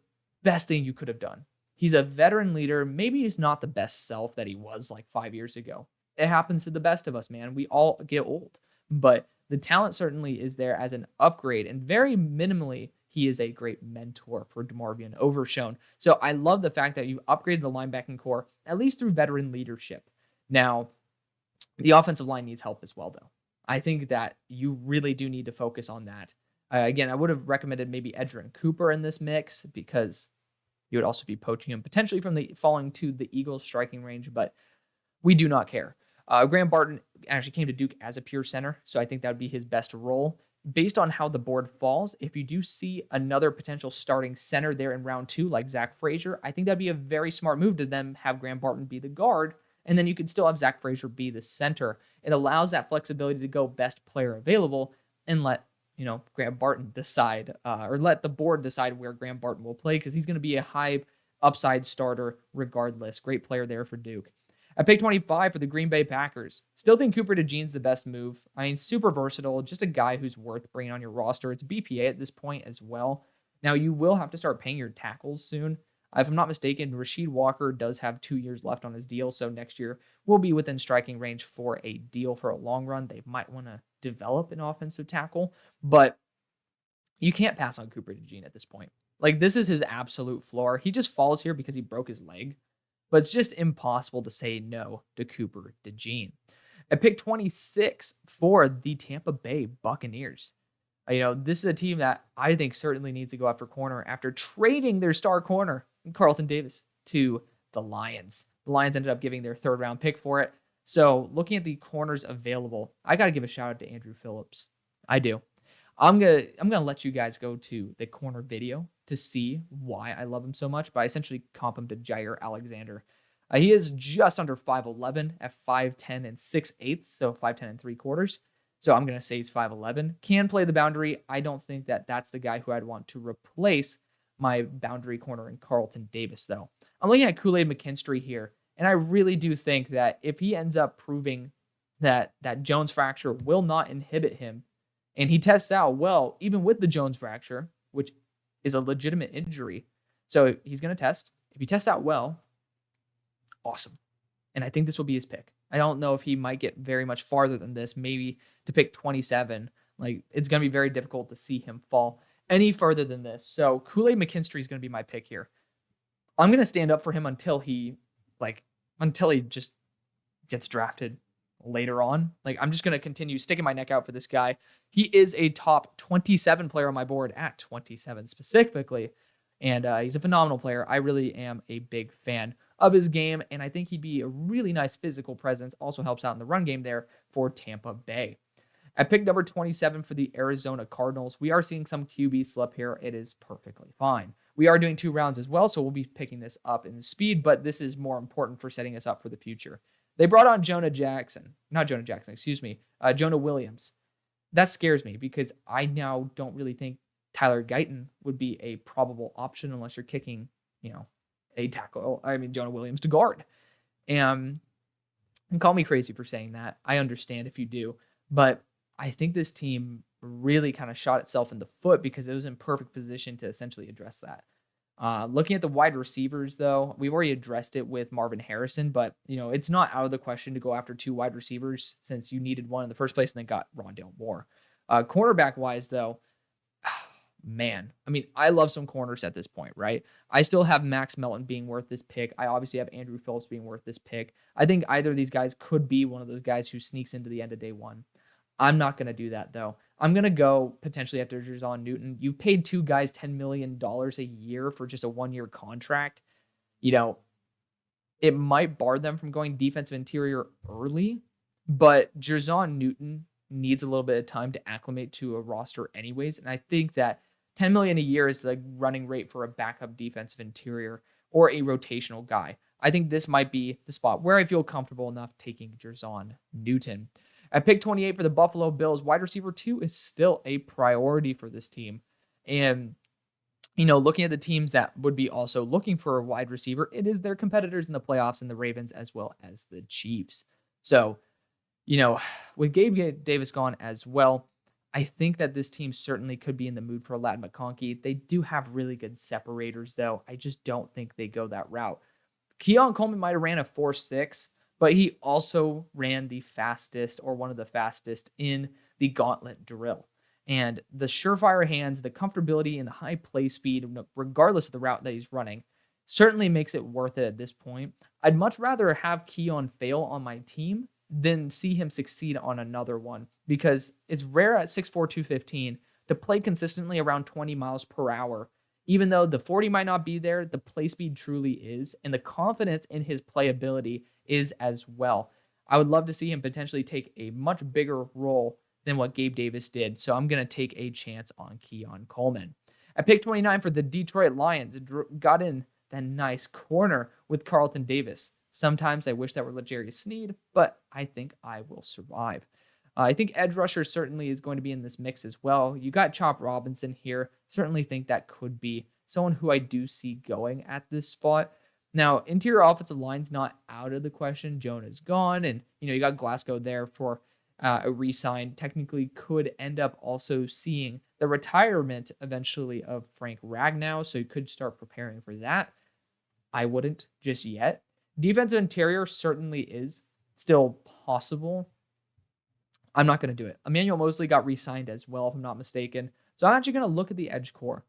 best thing you could have done. He's a veteran leader. Maybe he's not the best self that he was like 5 years ago. It happens to the best of us, man. We all get old. But the talent certainly is there as an upgrade. And very minimally, he is a great mentor for DeMarvion Overshown. So I love the fact that you upgraded the linebacking core, at least through veteran leadership. Now, the offensive line needs help as well, though. I think that you really do need to focus on that. Again, I would have recommended maybe Edgerrin Cooper in this mix because you would also be poaching him potentially from the falling to the Eagles striking range, but we do not care. Graham Barton actually came to Duke as a pure center, so I think that would be his best role. Based on how the board falls, if you do see another potential starting center there in round 2, like Zach Frazier, I think that'd be a very smart move to then have Graham Barton be the guard, and then you could still have Zach Frazier be the center. It allows that flexibility to go best player available and let Graham Barton decide, or let the board decide where Graham Barton will play, because he's going to be a high upside starter regardless. Great player there for Duke. At pick 25 for the Green Bay Packers, still think Cooper DeJean's the best move. I mean, super versatile, just a guy who's worth bringing on your roster. It's BPA at this point as well. Now, you will have to start paying your tackles soon. If I'm not mistaken, Rasheed Walker does have 2 years left on his deal, so next year will be within striking range for a deal for a long run. They might want to develop an offensive tackle, but you can't pass on Cooper DeJean at this point. Like, this is his absolute floor. He just falls here because he broke his leg, but it's just impossible to say no to Cooper DeJean. At pick 26 for the Tampa Bay Buccaneers. This is a team that I think certainly needs to go after corner after trading their star corner, Carlton Davis, to the Lions. The Lions ended up giving their 3rd round pick for it. So looking at the corners available, I got to give a shout out to Andrew Phillips. I do. I'm gonna let you guys go to the corner video to see why I love him so much, but I essentially comp him to Jair Alexander. He is just under 5'11" at 5'10" and 6/8, so 5'10" and 3/4. So I'm going to say he's 5'11". Can play the boundary. I don't think that that's the guy who I'd want to replace my boundary corner in Carlton Davis, though. I'm looking at Kool-Aid McKinstry here, and I really do think that if he ends up proving that Jones fracture will not inhibit him, and he tests out well, even with the Jones fracture, which is a legitimate injury, so he's going to test. If he tests out well, awesome. And I think this will be his pick. I don't know if he might get very much farther than this, maybe to pick 27. Like, it's going to be very difficult to see him fall any further than this. So Kool-Aid McKinstry is going to be my pick here. I'm going to stand up for him until he just gets drafted later on. Like, I'm just going to continue sticking my neck out for this guy. He is a top 27 player on my board at 27 specifically. And he's a phenomenal player. I really am a big fan of his game, and I think he'd be a really nice physical presence. Also helps out in the run game there for Tampa Bay. At pick number 27 for the Arizona Cardinals, we are seeing some QB slip here. It is perfectly fine. We are doing 2 rounds as well, so we'll be picking this up in speed, but this is more important for setting us up for the future. They brought on Jonah Williams. That scares me because I now don't really think Tyler Guyton would be a probable option unless you're kicking, a tackle. Jonah Williams to guard. And And call me crazy for saying that. I understand if you do. But I think this team really kind of shot itself in the foot because it was in perfect position to essentially address that. Looking at the wide receivers, though, we've already addressed it with Marvin Harrison, but it's not out of the question to go after two wide receivers since you needed one in the first place and then got Rondale Moore. Cornerback wise, though, man, I mean, I love some corners at this point, right? I still have Max Melton being worth this pick. I obviously have Andrew Phillips being worth this pick. I think either of these guys could be one of those guys who sneaks into the end of day one. I'm not going to do that, though. I'm going to go potentially after Jerzon Newton. You paid two guys $10 million a year for just a 1-year contract. It might bar them from going defensive interior early, but Jerzon Newton needs a little bit of time to acclimate to a roster anyways. And I think that $10 million a year is the running rate for a backup defensive interior or a rotational guy. I think this might be the spot where I feel comfortable enough taking Jerzon Newton. At pick 28 for the Buffalo Bills, wide receiver 2 is still a priority for this team. And, looking at the teams that would be also looking for a wide receiver, it is their competitors in the playoffs and the Ravens as well as the Chiefs. So, with Gabe Davis gone as well, I think that this team certainly could be in the mood for Ladd McConkey. They do have really good separators, though. I just don't think they go that route. Keon Coleman might have ran a 4.6, but he also ran the fastest or one of the fastest in the gauntlet drill. And the surefire hands, the comfortability, and the high play speed, regardless of the route that he's running, certainly makes it worth it at this point. I'd much rather have Keon fail on my team than see him succeed on another one, because it's rare at 6'4", 215 to play consistently around 20 miles per hour. Even though the 40 might not be there, the play speed truly is, and the confidence in his playability is as well. I would love to see him potentially take a much bigger role than what Gabe Davis did, so I'm going to take a chance on Keon Coleman. At pick 29 for the Detroit Lions, got in that nice corner with Carlton Davis. Sometimes I wish that were L'Jarius Sneed, but I think I will survive. I think edge rusher certainly is going to be in this mix as well. You got Chop Robinson here. Certainly think that could be someone who I do see going at this spot. Now, interior offensive line's not out of the question. Jonah's gone, and you got Glasgow there for a re-sign. Technically could end up also seeing the retirement eventually of Frank Ragnow, so you could start preparing for that. I wouldn't just yet. Defensive interior certainly is still possible. I'm not going to do it. Emmanuel Mosley got re-signed as well, if I'm not mistaken. So I'm actually going to look at the edge core.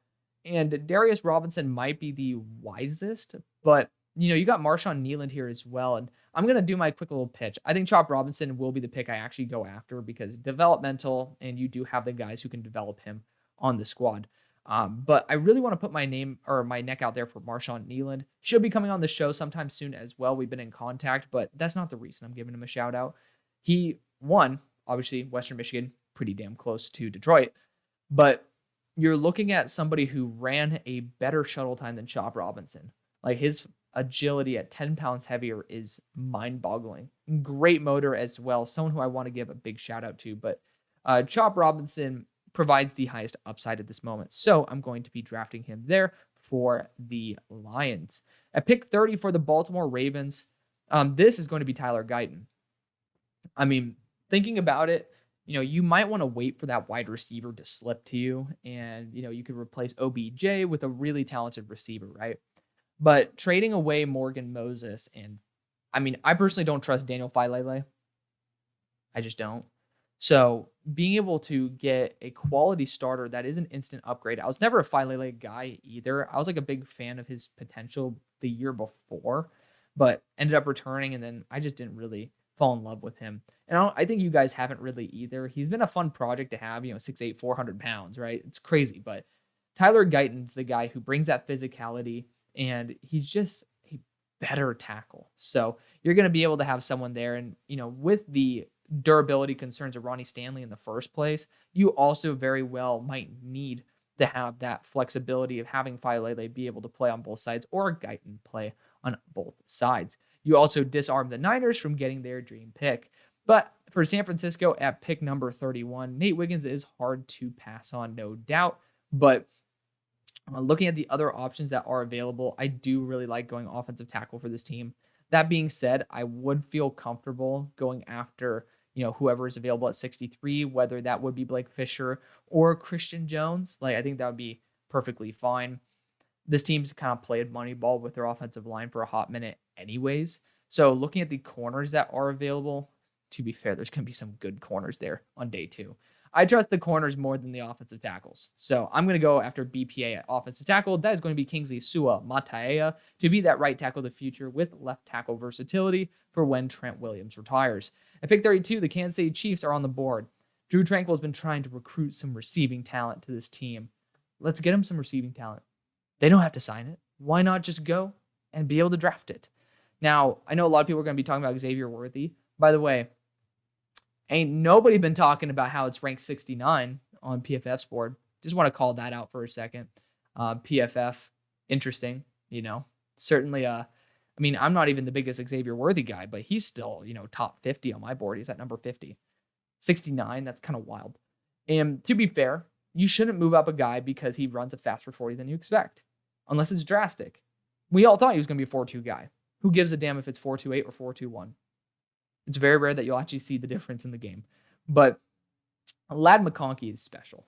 And Darius Robinson might be the wisest, but you got Marshawn Kneeland here as well. And I'm going to do my quick little pitch. I think Chop Robinson will be the pick I actually go after because developmental, and you do have the guys who can develop him on the squad. But I really want to put my name or my neck out there for Marshawn Kneeland. Should be coming on the show sometime soon as well. We've been in contact, but that's not the reason I'm giving him a shout out. He won, obviously, Western Michigan, pretty damn close to Detroit, but you're looking at somebody who ran a better shuttle time than Chop Robinson. Like, his agility at 10 pounds heavier is mind-boggling. Great motor as well. Someone who I want to give a big shout out to, but Chop Robinson provides the highest upside at this moment. So I'm going to be drafting him there for the Lions. At pick 30 for the Baltimore Ravens, this is going to be Tyler Guyton. I mean, thinking about it, you might want to wait for that wide receiver to slip to you, and you could replace OBJ with a really talented receiver, right? But trading away Morgan Moses, and I personally don't trust Daniel Failele. I just don't. So being able to get a quality starter that is an instant upgrade. I was never a Failele guy either. I was like a big fan of his potential the year before, but ended up returning, and then I just didn't really fall in love with him. And I think you guys haven't really either. He's been a fun project to have, 6'8", 400 pounds, right? It's crazy, but Tyler Guyton's the guy who brings that physicality, and he's just a better tackle. So you're going to be able to have someone there. And, with the durability concerns of Ronnie Stanley in the first place, you also very well might need to have that flexibility of having Failele be able to play on both sides or Guyton play on both sides. You also disarm the Niners from getting their dream pick. But for San Francisco at pick number 31, Nate Wiggins is hard to pass on, no doubt. But looking at the other options that are available, I do really like going offensive tackle for this team. That being said, I would feel comfortable going after, whoever is available at 63, whether that would be Blake Fisher or Christian Jones. Like, I think that would be perfectly fine. This team's kind of played Moneyball with their offensive line for a hot minute anyways. So looking at the corners that are available, to be fair, there's going to be some good corners there on day 2. I trust the corners more than the offensive tackles. So I'm going to go after BPA at offensive tackle. That is going to be Kingsley Sua-Mataea to be that right tackle of the future with left tackle versatility for when Trent Williams retires. At pick 32, the Kansas City Chiefs are on the board. Drew Tranquill has been trying to recruit some receiving talent to this team. Let's get him some receiving talent. They don't have to sign it. Why not just go and be able to draft it? Now, I know a lot of people are going to be talking about Xavier Worthy. By the way, ain't nobody been talking about how it's ranked 69 on PFF's board. Just want to call that out for a second. PFF, interesting, Certainly, I'm not even the biggest Xavier Worthy guy, but he's still, top 50 on my board. He's at number 50. 69, that's kind of wild. And to be fair, you shouldn't move up a guy because he runs a faster 40 than you expect, unless it's drastic. We all thought he was going to be a 4.2 guy. Who gives a damn if it's 4.28 or 4.21? It's very rare that you'll actually see the difference in the game. But Ladd McConkey is special.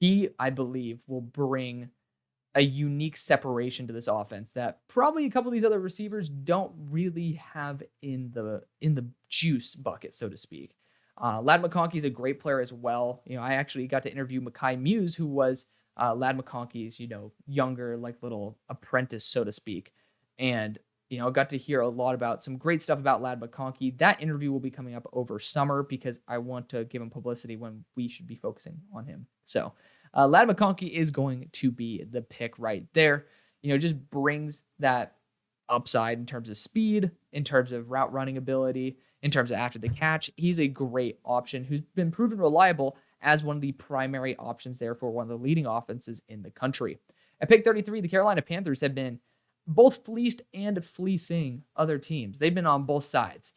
He, I believe, will bring a unique separation to this offense that probably a couple of these other receivers don't really have in the juice bucket, so to speak. Ladd McConkey is a great player as well. I actually got to interview Mekhi Muse, who was Ladd McConkey's, younger, little apprentice, so to speak. And, I got to hear a lot about some great stuff about Ladd McConkey. That interview will be coming up over summer because I want to give him publicity when we should be focusing on him. So Ladd McConkey is going to be the pick right there. Just brings that upside in terms of speed, in terms of route running ability, in terms of after the catch. He's a great option who's been proven reliable as one of the primary options there for one of the leading offenses in the country. At pick 33, the Carolina Panthers have been both fleeced and fleecing other teams. They've been on both sides.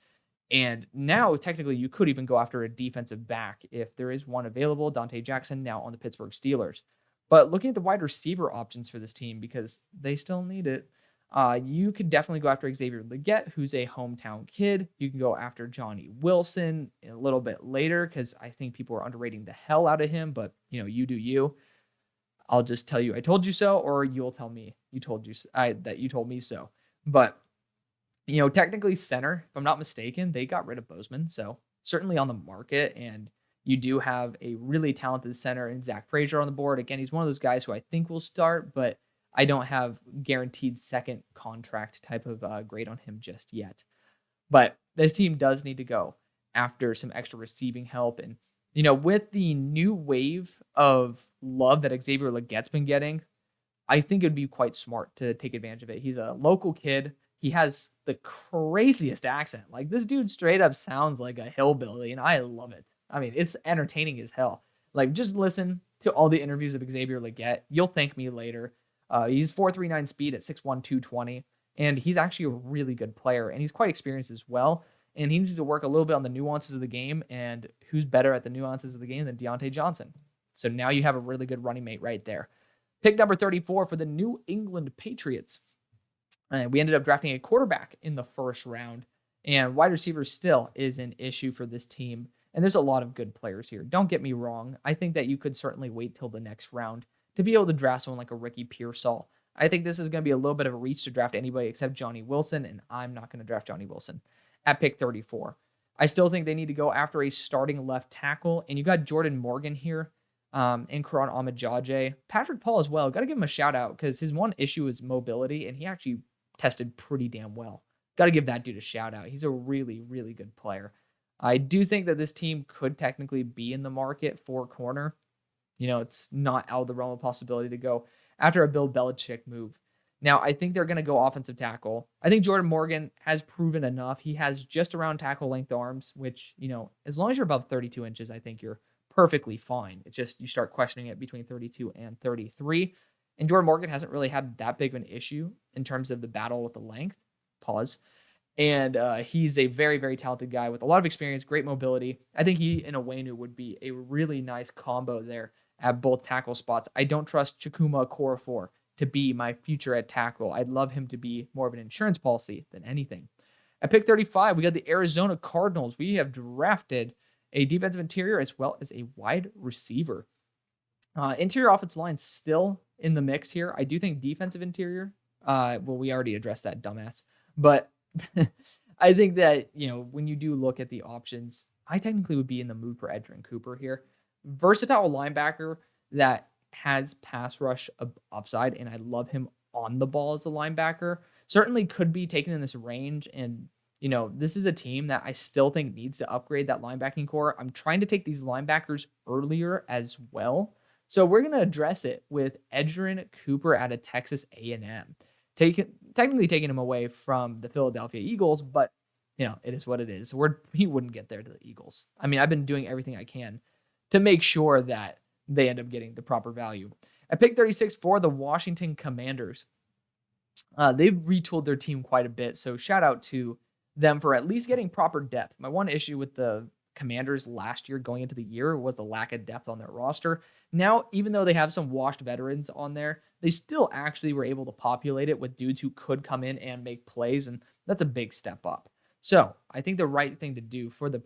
And now, technically, you could even go after a defensive back if there is one available. Dante Jackson now on the Pittsburgh Steelers. But looking at the wide receiver options for this team, because they still need it, you could definitely go after Xavier Legette, who's a hometown kid. You can go after Johnny Wilson a little bit later because I think people are underrating the hell out of him. But, you do you. I'll just tell you I told you so, or you'll tell me that you told me so. But, technically center, if I'm not mistaken, they got rid of Bozeman. So certainly on the market. And you do have a really talented center in Zach Frazier on the board. Again, he's one of those guys who I think will start, but I don't have guaranteed second contract type of grade on him just yet. But this team does need to go after some extra receiving help. And, with the new wave of love that Xavier Legette's been getting, I think it'd be quite smart to take advantage of it. He's a local kid. He has the craziest accent. Like, this dude straight up sounds like a hillbilly, and I love it. It's entertaining as hell. Like, just listen to all the interviews of Xavier Legette. You'll thank me later. He's 4.39 speed at 6'1", 220, and he's actually a really good player, and he's quite experienced as well, and he needs to work a little bit on the nuances of the game, and who's better at the nuances of the game than Deontay Johnson? So now you have a really good running mate right there. Pick number 34 for the New England Patriots. We ended up drafting a quarterback in the first round, and wide receiver still is an issue for this team, and there's a lot of good players here. Don't get me wrong. I think that you could certainly wait till the next round to be able to draft someone like a Ricky Pearsall. I think this is going to be a little bit of a reach to draft anybody except Johnny Wilson, and I'm not going to draft Johnny Wilson at pick 34. I still think they need to go after a starting left tackle, and you got Jordan Morgan here, and Karan Ahmadjadjeh. Patrick Paul as well. Got to give him a shout out because his one issue is mobility, and he actually tested pretty damn well. Got to give that dude a shout out. He's a really, really good player. I do think that this team could technically be in the market for corner. It's not out of the realm of possibility to go after a Bill Belichick move. Now, I think they're going to go offensive tackle. I think Jordan Morgan has proven enough. He has just around tackle length arms, which, as long as you're above 32 inches, I think you're perfectly fine. It's just you start questioning it between 32 and 33. And Jordan Morgan hasn't really had that big of an issue in terms of the battle with the length. Pause. And he's a very, very talented guy with a lot of experience, great mobility. I think he and Owenu would be a really nice combo there at both tackle spots. I don't trust Chukwuma Okorafor to be my future at tackle. I'd love him to be more of an insurance policy than anything. At pick 35, we got the Arizona Cardinals. We have drafted a defensive interior as well as a wide receiver. Interior offensive line still in the mix here. I do think defensive interior, well, we already addressed that, dumbass. But I think that, when you do look at the options, I technically would be in the mood for Edgerrin Cooper here. Versatile linebacker that has pass rush upside, and I love him on the ball as a linebacker. Certainly could be taken in this range, and this is a team that I still think needs to upgrade that linebacking core. I'm trying to take these linebackers earlier as well. So we're going to address it with Edgerrin Cooper out of Texas A&M. Technically taking him away from the Philadelphia Eagles, but it is what it is. He wouldn't get there to the Eagles. I mean, I've been doing everything I can to make sure that they end up getting the proper value. At pick 36 for the Washington Commanders, they've retooled their team quite a bit, so shout out to them for at least getting proper depth. My one issue with the Commanders last year going into the year was the lack of depth on their roster. Now, even though they have some washed veterans on there, they still actually were able to populate it with dudes who could come in and make plays, and that's a big step up. So I think the right thing to do for the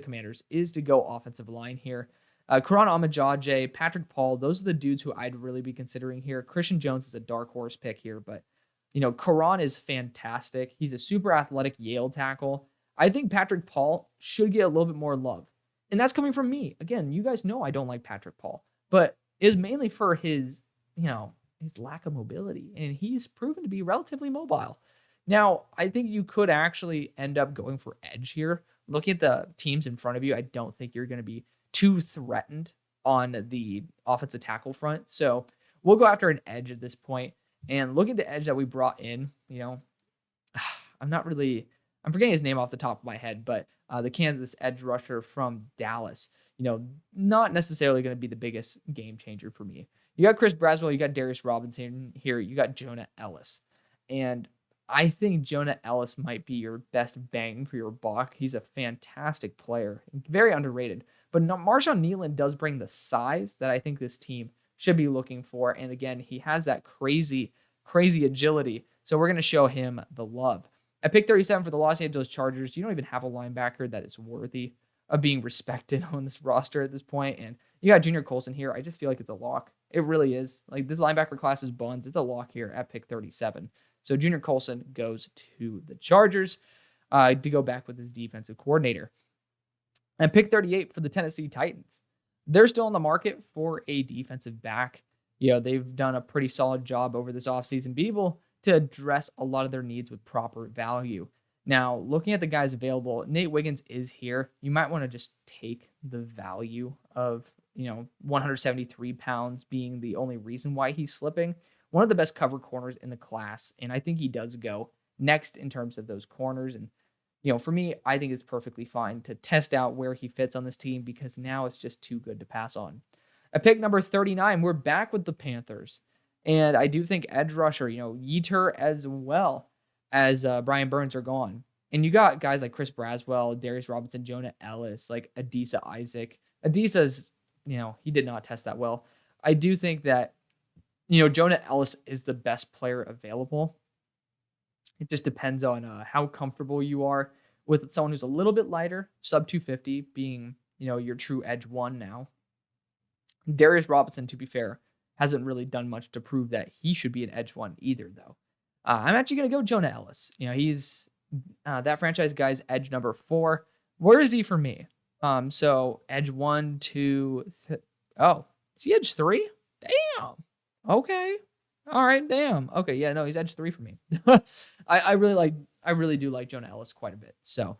Commanders is to go offensive line here. Karan Amajaje, Patrick Paul, those are the dudes who I'd really be considering here. Christian Jones is a dark horse pick here, but Karan is fantastic. He's a super athletic Yale tackle. I think Patrick Paul should get a little bit more love. And that's coming from me. Again, you guys know I don't like Patrick Paul, but it's mainly for his lack of mobility. And he's proven to be relatively mobile. Now, I think you could actually end up going for edge here. Looking at the teams in front of you, I don't think you're going to be too threatened on the offensive tackle front. So we'll go after an edge at this point. And looking at the edge that we brought in, I'm forgetting his name off the top of my head, but the Kansas edge rusher from Dallas, not necessarily going to be the biggest game changer for me. You got Chris Braswell, you got Darius Robinson here, you got Jonah Ellis. And I think Jonah Ellis might be your best bang for your buck. He's a fantastic player, very underrated. But Marshawn Kneeland does bring the size that I think this team should be looking for. And again, he has that crazy agility. So we're going to show him the love. At pick 37 for the Los Angeles Chargers, you don't even have a linebacker that is worthy of being respected on this roster at this point. And you got Junior Colson here. I just feel like it's a lock. It really is. Like, this linebacker class is buns. It's a lock here at pick 37. So Junior Colson goes to the Chargers to go back with his defensive coordinator. And pick 38 for the Tennessee Titans. They're still on the market for a defensive back. They've done a pretty solid job over this offseason, being able to address a lot of their needs with proper value. Now, looking at the guys available, Nate Wiggins is here. You might want to just take the value of, 173 pounds being the only reason why he's slipping. One of the best cover corners in the class, and I think he does go next in terms of those corners. And, for me, I think it's perfectly fine to test out where he fits on this team because now it's just too good to pass on. At pick number 39, we're back with the Panthers. And I do think edge rusher, Yetur as well as Brian Burns are gone. And you got guys like Chris Braswell, Darius Robinson, Jonah Ellis, like Adisa Isaac. Adisa's, he did not test that well. I do think that, Jonah Ellis is the best player available. It just depends on how comfortable you are with someone who's a little bit lighter, sub 250 being, your true edge one now. Darius Robinson, to be fair, hasn't really done much to prove that he should be an edge one either, though. I'm actually going to go Jonah Ellis. He's that franchise guy's edge number 4. Where is he for me? So edge 1, 2, oh, is he edge 3? Damn. Okay. All right. Damn. Okay. Yeah. No, he's edge 3 for me. I really do like Jonah Ellis quite a bit. So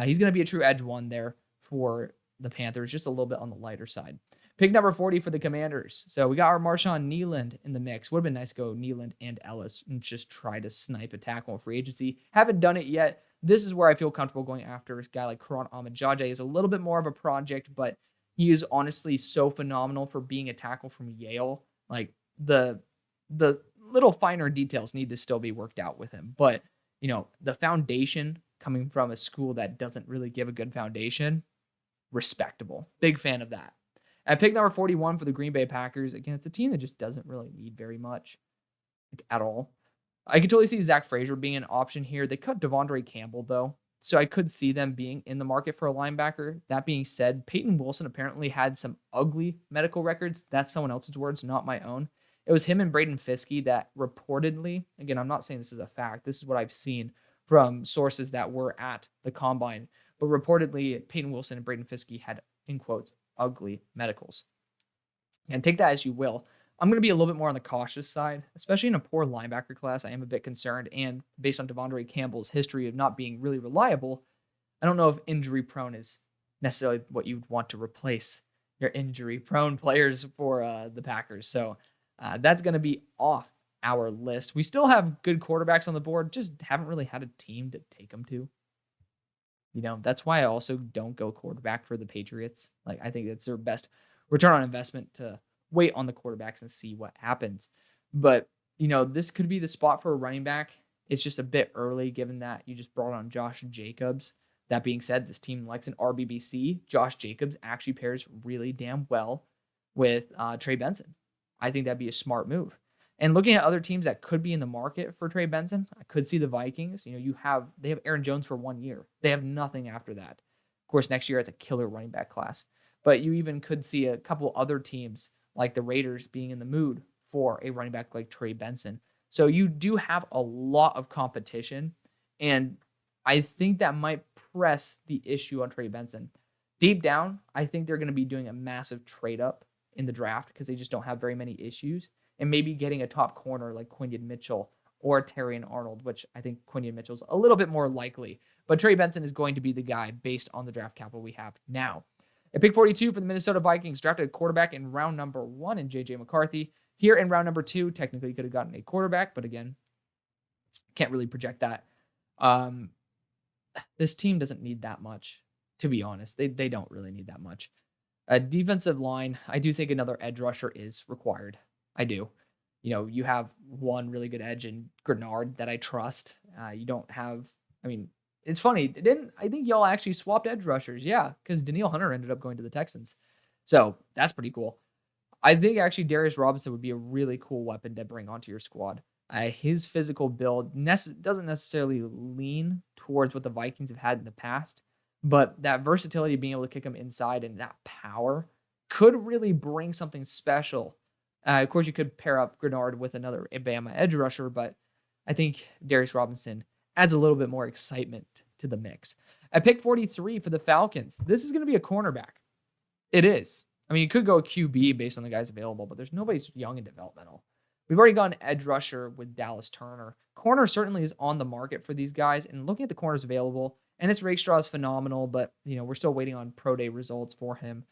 he's going to be a true edge 1 there for the Panthers, just a little bit on the lighter side. Pick number 40 for the Commanders. So we got our Marshawn Kneeland in the mix. Would have been nice to go Kneeland and Ellis and just try to snipe a tackle in free agency. Haven't done it yet. This is where I feel comfortable going after a guy like Karan Amajaje. Is a little bit more of a project, but he is honestly so phenomenal for being a tackle from Yale. Like the little finer details need to still be worked out with him. But, the foundation coming from a school that doesn't really give a good foundation, respectable. Big fan of that. At pick number 41 for the Green Bay Packers, again, it's a team that just doesn't really need very much, at all. I could totally see Zach Frazier being an option here. They cut Devondre Campbell, though, so I could see them being in the market for a linebacker. That being said, Peyton Wilson apparently had some ugly medical records. That's someone else's words, not my own. It was him and Braden Fiskey that reportedly, again, I'm not saying this is a fact. This is what I've seen from sources that were at the combine. But reportedly, Peyton Wilson and Braden Fiskey had, in quotes, ugly medicals. And take that as you will. I'm going to be a little bit more on the cautious side, especially in a poor linebacker class. I am a bit concerned. And based on Devondre Campbell's history of not being really reliable, I don't know if injury prone is necessarily what you'd want to replace your injury prone players for the Packers. So that's going to be off our list. We still have good quarterbacks on the board, just haven't really had a team to take them to. That's why I also don't go quarterback for the Patriots. Like, I think it's their best return on investment to wait on the quarterbacks and see what happens. But, this could be the spot for a running back. It's just a bit early given that you just brought on Josh Jacobs. That being said, this team likes an RBBC. Josh Jacobs actually pairs really damn well with Trey Benson. I think that'd be a smart move. And looking at other teams that could be in the market for Trey Benson, I could see the Vikings. They have Aaron Jones for 1 year. They have nothing after that. Of course, next year it's a killer running back class. But you even could see a couple other teams like the Raiders being in the mood for a running back like Trey Benson. So you do have a lot of competition, and I think that might press the issue on Trey Benson. Deep down, I think they're going to be doing a massive trade up in the draft because they just don't have very many issues, and maybe getting a top corner like Quinyon Mitchell or Terrion Arnold, which I think Quinyon Mitchell's a little bit more likely. But Trey Benson is going to be the guy based on the draft capital we have now. At pick 42 for the Minnesota Vikings, drafted a quarterback in round number 1 in J.J. McCarthy. Here in round number 2, technically you could have gotten a quarterback, but again, can't really project that. This team doesn't need that much, to be honest. They don't really need that much. A defensive line, I do think another edge rusher is required. I do. You have one really good edge in Grenard that I trust. You don't have, it's funny. I think y'all actually swapped edge rushers. Yeah, because Danielle Hunter ended up going to the Texans. So that's pretty cool. I think actually Darius Robinson would be a really cool weapon to bring onto your squad. His physical build doesn't necessarily lean towards what the Vikings have had in the past, but that versatility of being able to kick him inside and that power could really bring something special. Of course, you could pair up Grenard with another Bama edge rusher, but I think Darius Robinson adds a little bit more excitement to the mix. At pick 43 for the Falcons, this is going to be a cornerback. It is. You could go QB based on the guys available, but there's nobody's young and developmental. We've already got an edge rusher with Dallas Turner. Corner certainly is on the market for these guys, and looking at the corners available, and it's Rakestraw is phenomenal, but we're still waiting on pro day results for him.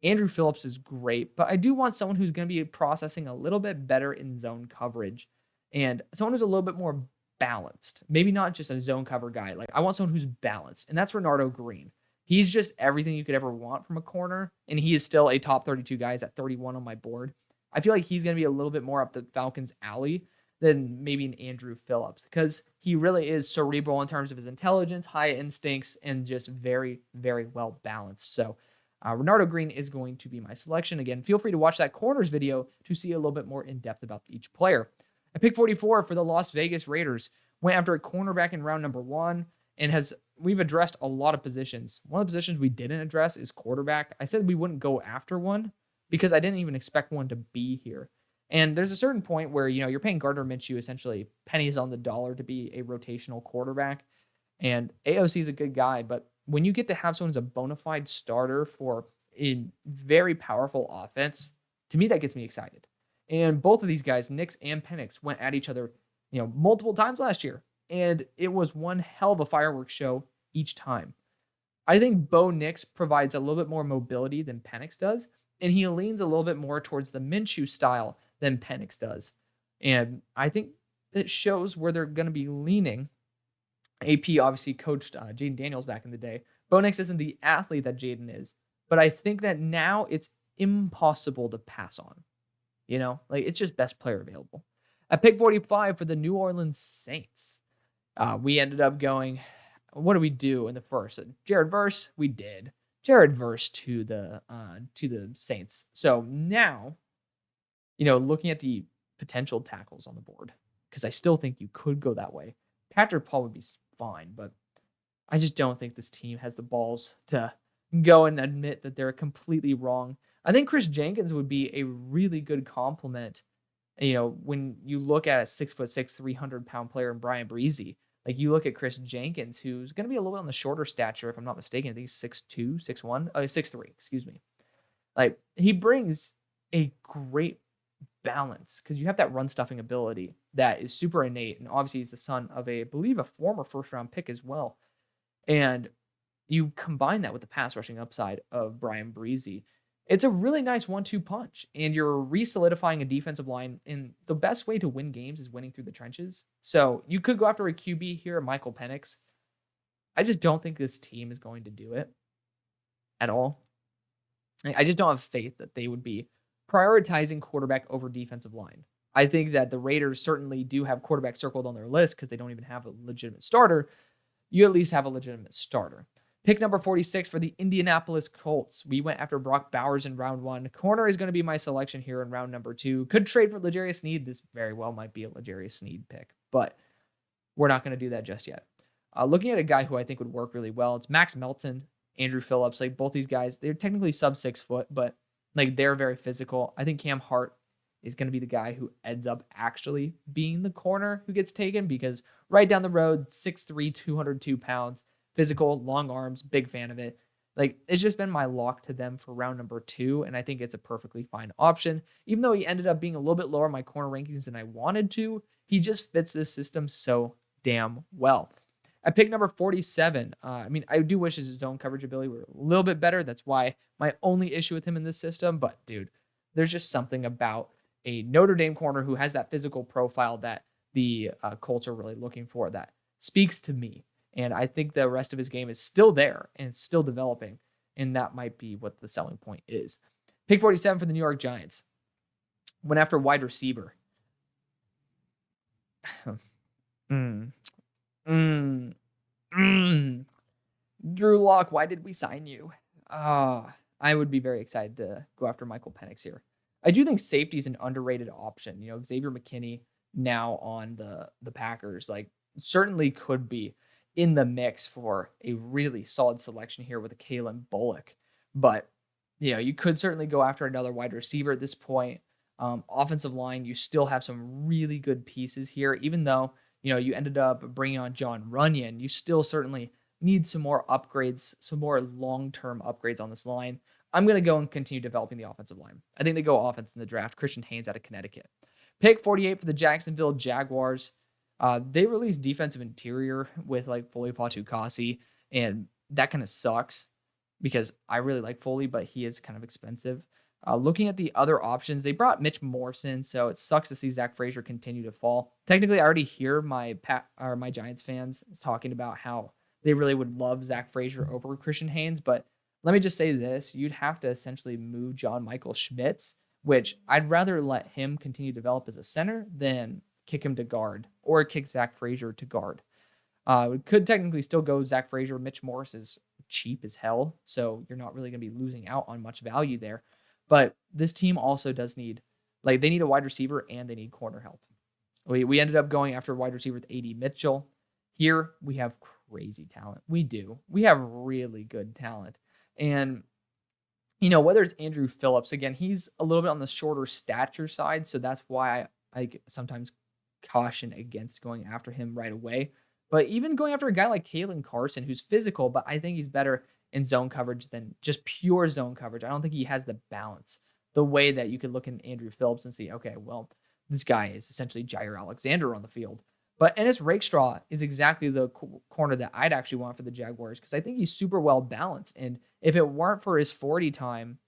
Andrew Phillips is great, but I do want someone who's going to be processing a little bit better in zone coverage and someone who's a little bit more balanced. Maybe not just a zone cover guy. Like, I want someone who's balanced, and that's Renardo Green. He's just everything you could ever want from a corner, and he is still a top 32 guy. He's at 31 on my board. I feel like he's going to be a little bit more up the Falcons' alley than maybe an Andrew Phillips because he really is cerebral in terms of his intelligence, high instincts, and just very, very well balanced. So Renardo Green is going to be my selection. Again, feel free to watch that corners video to see a little bit more in depth about each player. At pick 44 for the Las Vegas Raiders, went after a cornerback in round number 1 and we've addressed a lot of positions. One of the positions we didn't address is quarterback. I said we wouldn't go after one because I didn't even expect one to be here. And there's a certain point where, you're paying Gardner Minshew essentially pennies on the dollar to be a rotational quarterback. And AOC is a good guy, but when you get to have someone who's a bona fide starter for a very powerful offense, to me, that gets me excited. And both of these guys, Nix and Penix, went at each other, multiple times last year. And it was one hell of a fireworks show each time. I think Bo Nix provides a little bit more mobility than Penix does, and he leans a little bit more towards the Minshew style than Penix does. And I think it shows where they're going to be leaning. AP obviously coached Jaden Daniels back in the day. Bo Nix isn't the athlete that Jaden is, but I think that now it's impossible to pass on. It's just best player available. At pick 45 for the New Orleans Saints, we ended up going, what do we do in the first? Jared Verse, we did. Jared Verse to the Saints. So now, looking at the potential tackles on the board, because I still think you could go that way. Patrick Paul would be fine, but I just don't think this team has the balls to go and admit that they're completely wrong. I think Chris Jenkins would be a really good compliment. When you look at a 6'6", 300-pound player in Brian Breezy, like you look at Chris Jenkins, who's going to be a little bit on the shorter stature, if I'm not mistaken. I think he's 6'2", 6'1", 6'3", excuse me. Like he brings a great balance because you have that run stuffing ability that is super innate. And obviously he's the son of I believe a former first round pick as well. And you combine that with the pass rushing upside of Brian Breezy. It's a really nice 1-2 punch, and you're re-solidifying a defensive line. And the best way to win games is winning through the trenches. So you could go after a QB here, Michael Penix. I just don't think this team is going to do it at all. I just don't have faith that they would be prioritizing quarterback over defensive line. I think that the Raiders certainly do have quarterback circled on their list because they don't even have a legitimate starter. You at least have a legitimate starter. Pick number 46 for the Indianapolis Colts. We went after Brock Bowers in round 1. Corner is going to be my selection here in round number 2. Could trade for L'Jarius Sneed. This very well might be a L'Jarius Sneed pick, but we're not going to do that just yet. Looking at a guy who I think would work really well, it's Max Melton, Andrew Phillips. Like both these guys, they're technically sub 6 foot, but like they're very physical. I think Cam Hart is going to be the guy who ends up actually being the corner who gets taken because right down the road, 6'3", 202 pounds, physical, long arms, big fan of it. Like it's just been my lock to them for round number 2, and I think it's a perfectly fine option. Even though he ended up being a little bit lower in my corner rankings than I wanted to, he just fits this system so damn well. At pick number 47, I do wish his zone coverage ability were a little bit better. That's why my only issue with him in this system. But, dude, there's just something about a Notre Dame corner who has that physical profile that the Colts are really looking for that speaks to me. And I think the rest of his game is still there and still developing. And that might be what the selling point is. Pick 47 for the New York Giants. Went after wide receiver. Drew Lock, why did we sign you? I would be very excited to go after Michael Penix here. I do think safety is an underrated option. Xavier McKinney now on the Packers, like certainly could be in the mix for a really solid selection here with a Kalen Bullock. But, you could certainly go after another wide receiver at this point. Offensive line, you still have some really good pieces here, even though, you ended up bringing on John Runyon. You still certainly need some more upgrades, some more long-term upgrades on this line. I'm going to go and continue developing the offensive line. I think they go offense in the draft. Christian Haynes out of Connecticut. Pick 48 for the Jacksonville Jaguars. They released defensive interior with like Foley Fatukasi, and that kind of sucks because I really like Foley, but he is kind of expensive. Looking at the other options, they brought Mitch Morrison, so it sucks to see Zach Frazier continue to fall. Technically, I already hear my Giants fans talking about how they really would love Zach Frazier over Christian Haynes, but let me just say this. You'd have to essentially move John Michael Schmitz, which I'd rather let him continue to develop as a center than kick him to guard or kick Zach Frazier to guard. We could technically still go Zach Frazier. Mitch Morris is cheap as hell, so you're not really going to be losing out on much value there. But this team also does need, they need a wide receiver and they need corner help. We ended up going after a wide receiver with A.D. Mitchell. Here, we have crazy talent. We do. We have really good talent. And, whether it's Andrew Phillips, again, he's a little bit on the shorter stature side, so that's why I sometimes caution against going after him right away. But even going after a guy like Kalen Carson, who's physical, but I think he's better in zone coverage than just pure zone coverage. I don't think he has the balance, the way that you could look at Andrew Phillips and see, okay, well, this guy is essentially Jair Alexander on the field. But Ennis Rakestraw is exactly the corner that I'd actually want for the Jaguars because I think he's super well balanced. And if it weren't for his 40 time,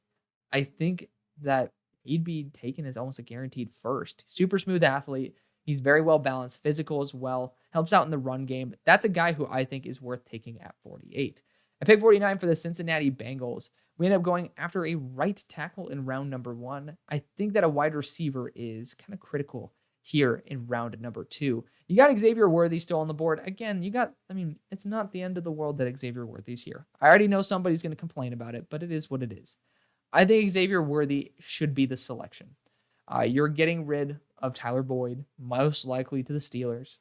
I think that he'd be taken as almost a guaranteed first. Super smooth athlete. He's very well balanced, physical as well, helps out in the run game. That's a guy who I think is worth taking at 48. At pick 49 for the Cincinnati Bengals, we end up going after a right tackle in round number 1. I think that a wide receiver is kind of critical here in round number 2. You got Xavier Worthy still on the board. Again, it's not the end of the world that Xavier Worthy's here. I already know somebody's going to complain about it, but it is what it is. I think Xavier Worthy should be the selection. You're getting rid of Tyler Boyd, most likely to the Steelers.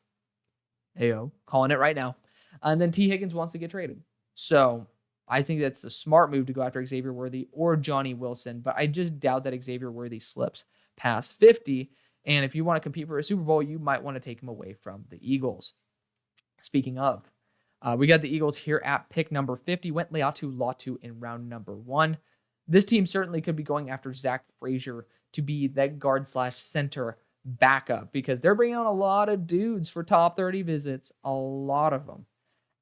Ayo, calling it right now. And then T. Higgins wants to get traded. So I think that's a smart move to go after Xavier Worthy or Johnny Wilson, but I just doubt that Xavier Worthy slips past 50. And if you want to compete for a Super Bowl, you might want to take him away from the Eagles. Speaking of, we got the Eagles here at pick number 50. Went Leatu Latu in round number 1. This team certainly could be going after Zach Frazier to be that guard slash center backup because they're bringing on a lot of dudes for top 30 visits, a lot of them.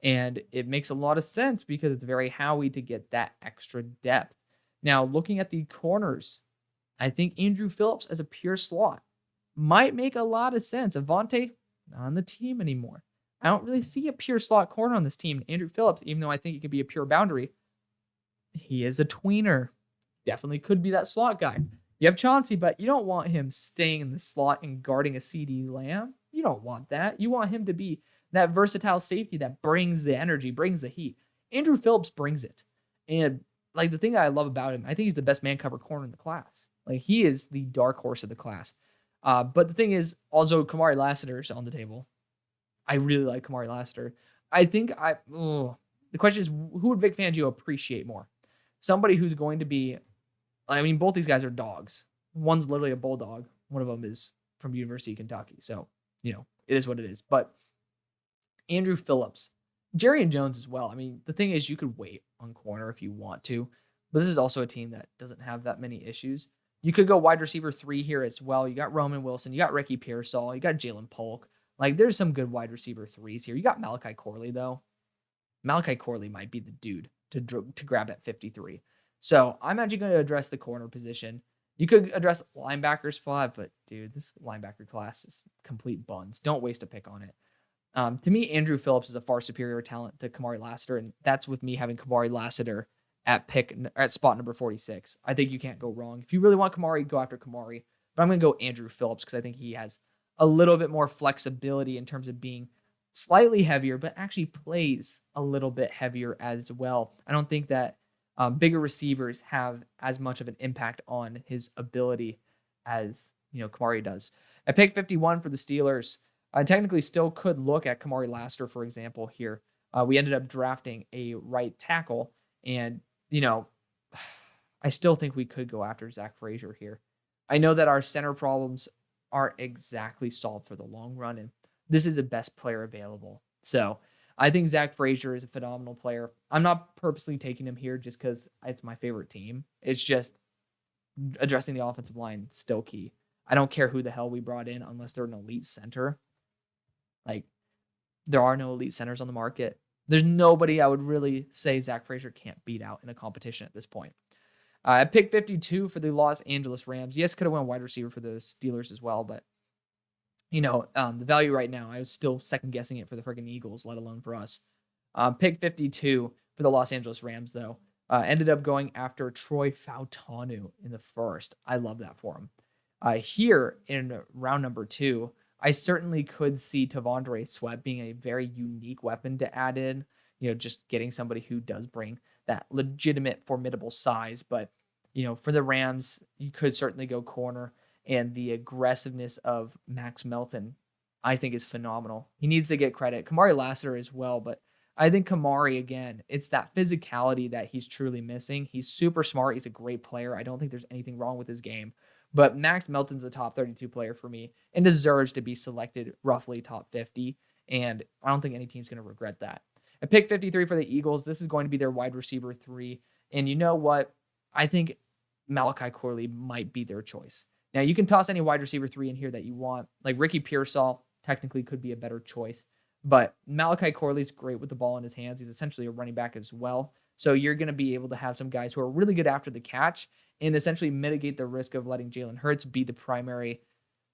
And it makes a lot of sense because it's very Howie to get that extra depth. Now, looking at the corners, I think Andrew Phillips as a pure slot might make a lot of sense. Avante, not on the team anymore. I don't really see a pure slot corner on this team. Andrew Phillips, even though I think he could be a pure boundary, he is a tweener. Definitely could be that slot guy. You have Chauncey, but you don't want him staying in the slot and guarding a CD Lamb. You don't want that. You want him to be that versatile safety that brings the energy, brings the heat. Andrew Phillips brings it. And like the thing that I love about him, I think he's the best man cover corner in the class. Like he is the dark horse of the class. But the thing is, also Kamari Lassiter is on the table. I really like Kamari Lassiter. I think the question is, who would Vic Fangio appreciate more? Somebody who's going to be, I mean, both these guys are dogs. One's literally a bulldog. One of them is from University of Kentucky. So, it is what it is. But Andrew Phillips, Jerry and Jones as well. I mean, the thing is, you could wait on corner if you want to, but this is also a team that doesn't have that many issues. You could go wide receiver 3 here as well. You got Roman Wilson. You got Ricky Pearsall. You got Jalen Polk. Like, there's some good wide receiver 3s here. You got Malachi Corley, though. Malachi Corley might be the dude to grab at 53. So I'm actually going to address the corner position. You could address linebacker spot, but, dude, this linebacker class is complete buns. Don't waste a pick on it. To me, Andrew Phillips is a far superior talent to Kamari Lassiter, and that's with me having Kamari Lassiter at spot number 46. I think you can't go wrong. If you really want Kamari, go after Kamari. But I'm going to go Andrew Phillips because I think he has a little bit more flexibility in terms of being slightly heavier, but actually plays a little bit heavier as well. I don't think that bigger receivers have as much of an impact on his ability as Kamari does. At pick 51 for the Steelers, I technically still could look at Kamari Lassiter, for example, here. We ended up drafting a right tackle, and I still think we could go after Zach Frazier here. I know that our center problems aren't exactly solved for the long run, and this is the best player available. So I think Zach Frazier is a phenomenal player. I'm not purposely taking him here just because it's my favorite team. It's just addressing the offensive line still key. I don't care who the hell we brought in unless they're an elite center. Like, there are no elite centers on the market. There's nobody I would really say Zach Frazier can't beat out in a competition at this point. At pick 52 for the Los Angeles Rams. Yes, could have went wide receiver for the Steelers as well, but the value right now, I was still second guessing it for the freaking Eagles, let alone for us. Pick 52 for the Los Angeles Rams, though, ended up going after Troy Fautanu in the first. I love that for him. Here in round number 2, I certainly could see Tavondre Sweat being a very unique weapon to add in. Just getting somebody who does bring that legitimate, formidable size. But, for the Rams, you could certainly go corner. And the aggressiveness of Max Melton, I think, is phenomenal. He needs to get credit. Kamari Lassiter as well, but I think Kamari, again, it's that physicality that he's truly missing. He's super smart. He's a great player. I don't think there's anything wrong with his game. But Max Melton's a top 32 player for me and deserves to be selected roughly top 50. And I don't think any team's going to regret that. At pick 53 for the Eagles, this is going to be their wide receiver 3. And you know what? I think Malachi Corley might be their choice. Now, you can toss any wide receiver 3 in here that you want. Like Ricky Pearsall technically could be a better choice. But Malachi Corley's great with the ball in his hands. He's essentially a running back as well. So you're going to be able to have some guys who are really good after the catch and essentially mitigate the risk of letting Jalen Hurts be the primary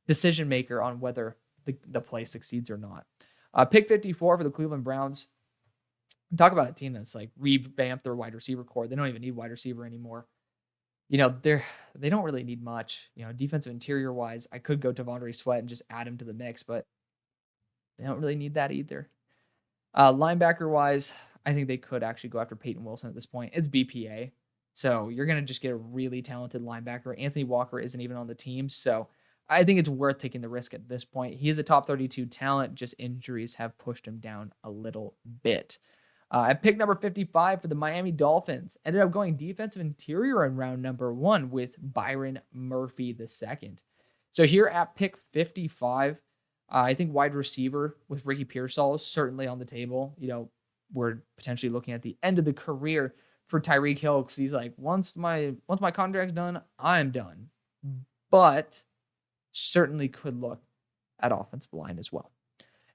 decision maker on whether the play succeeds or not. Pick 54 for the Cleveland Browns. Talk about a team that's like revamped their wide receiver core. They don't even need wide receiver anymore. They don't really need much. Defensive interior wise, I could go Tavondre Sweat and just add him to the mix, but they don't really need that either. Linebacker wise, I think they could actually go after Peyton Wilson at this point. It's BPA. So you're going to just get a really talented linebacker. Anthony Walker isn't even on the team. So I think it's worth taking the risk at this point. He is a top 32 talent, just injuries have pushed him down a little bit. At pick number 55 for the Miami Dolphins, ended up going defensive interior in round number 1 with Byron Murphy II. So here at pick 55, I think wide receiver with Ricky Pearsall is certainly on the table. We're potentially looking at the end of the career for Tyreek Hill because he's like, once my contract's done, I'm done. But certainly could look at offensive line as well.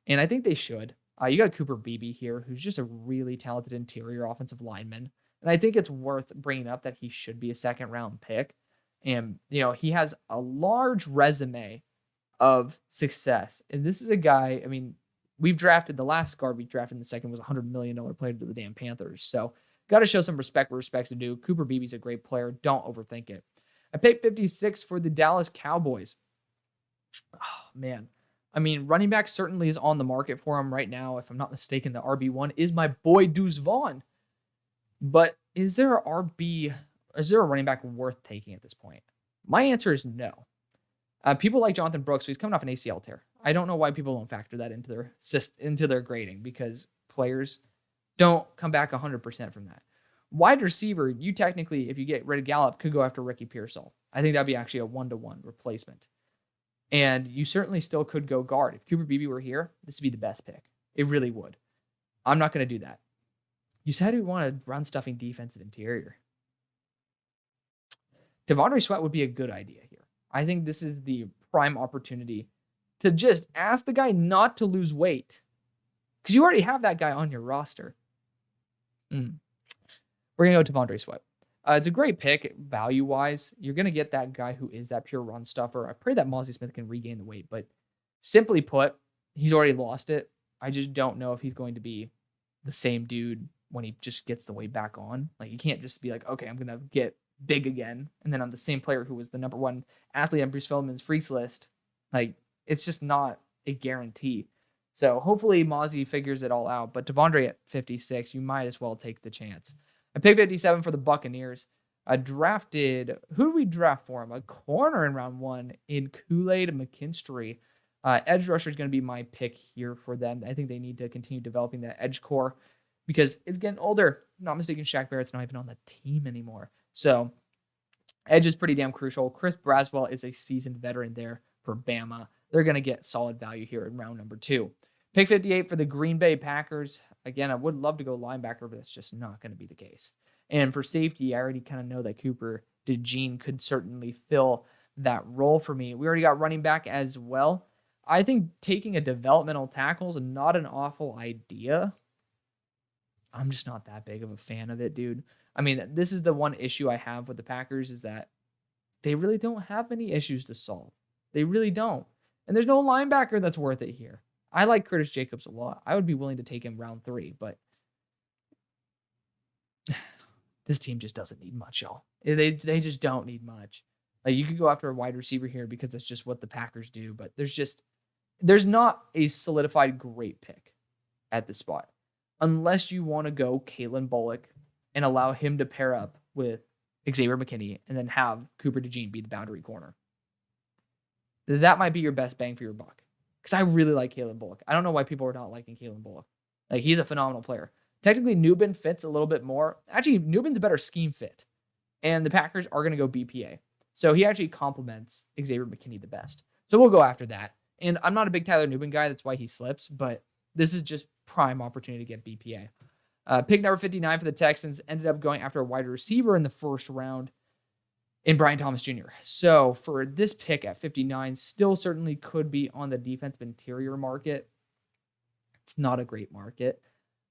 And I think they should. You got Cooper Beebe here, who's just a really talented interior offensive lineman. And I think it's worth bringing up that he should be a second-round pick. And, he has a large resume of success. And this is a guy, we've drafted, the last guard we drafted in the second was a $100 million player to the damn Panthers. So, got to show some respect where respect's due. Cooper Beebe's a great player. Don't overthink it. I picked 56 for the Dallas Cowboys. Oh, man. Running back certainly is on the market for him right now. If I'm not mistaken, the RB1 is my boy Deuce Vaughn. But is there a running back worth taking at this point? My answer is no. People like Jonathan Brooks, so he's coming off an ACL tear. I don't know why people don't factor that into their grading because players don't come back 100% from that. Wide receiver, you technically, if you get rid of Gallup, could go after Ricky Pearsall. I think that'd be actually a 1-to-1 replacement. And you certainly still could go guard. If Cooper Beebe were here, this would be the best pick. It really would. I'm not going to do that. You said we want to run stuffing defensive interior. Devondre Sweat would be a good idea here. I think this is the prime opportunity to just ask the guy not to lose weight. Because you already have that guy on your roster. We're going to go Devondre Sweat. It's a great pick value-wise. You're going to get that guy who is that pure run stuffer. I pray that Mozzie Smith can regain the weight, but simply put, he's already lost it. I just don't know if he's going to be the same dude when he just gets the weight back on. Like, you can't just be like, okay, I'm going to get big again, and then I'm the same player who was the number 1 athlete on Bruce Feldman's freaks list. Like, it's just not a guarantee. So hopefully Mozzie figures it all out, but Devondre at 56, you might as well take the chance. I picked 57 for the Buccaneers. I drafted, who did we draft for him? A corner in round 1 in Kool-Aid McKinstry. Edge rusher is going to be my pick here for them. I think they need to continue developing that edge core because it's getting older. If I'm not mistaken, Shaq Barrett's not even on the team anymore. So edge is pretty damn crucial. Chris Braswell is a seasoned veteran there for Bama. They're going to get solid value here in round number 2. Pick 58 for the Green Bay Packers. Again, I would love to go linebacker, but that's just not going to be the case. And for safety, I already kind of know that Cooper DeJean could certainly fill that role for me. We already got running back as well. I think taking a developmental tackle is not an awful idea. I'm just not that big of a fan of it, dude. This is the one issue I have with the Packers is that they really don't have many issues to solve. They really don't. And there's no linebacker that's worth it here. I like Curtis Jacobs a lot. I would be willing to take him round 3, but this team just doesn't need much, y'all. They just don't need much. Like, you could go after a wide receiver here because that's just what the Packers do, but there's not a solidified great pick at the spot. Unless you want to go Kalen Bullock and allow him to pair up with Xavier McKinney and then have Cooper DeJean be the boundary corner. That might be your best bang for your buck. Because I really like Kalen Bullock. I don't know why people are not liking Kalen Bullock. Like, he's a phenomenal player. Technically, Newbin fits a little bit more. Actually, Newbin's a better scheme fit. And the Packers are going to go BPA. So he actually complements Xavier McKinney the best. So we'll go after that. And I'm not a big Tyler Newbin guy. That's why he slips. But this is just prime opportunity to get BPA. Pick number 59 for the Texans ended up going after a wide receiver in the first round in Brian Thomas Jr. So for this pick at 59, still certainly could be on the defensive interior market. It's not a great market.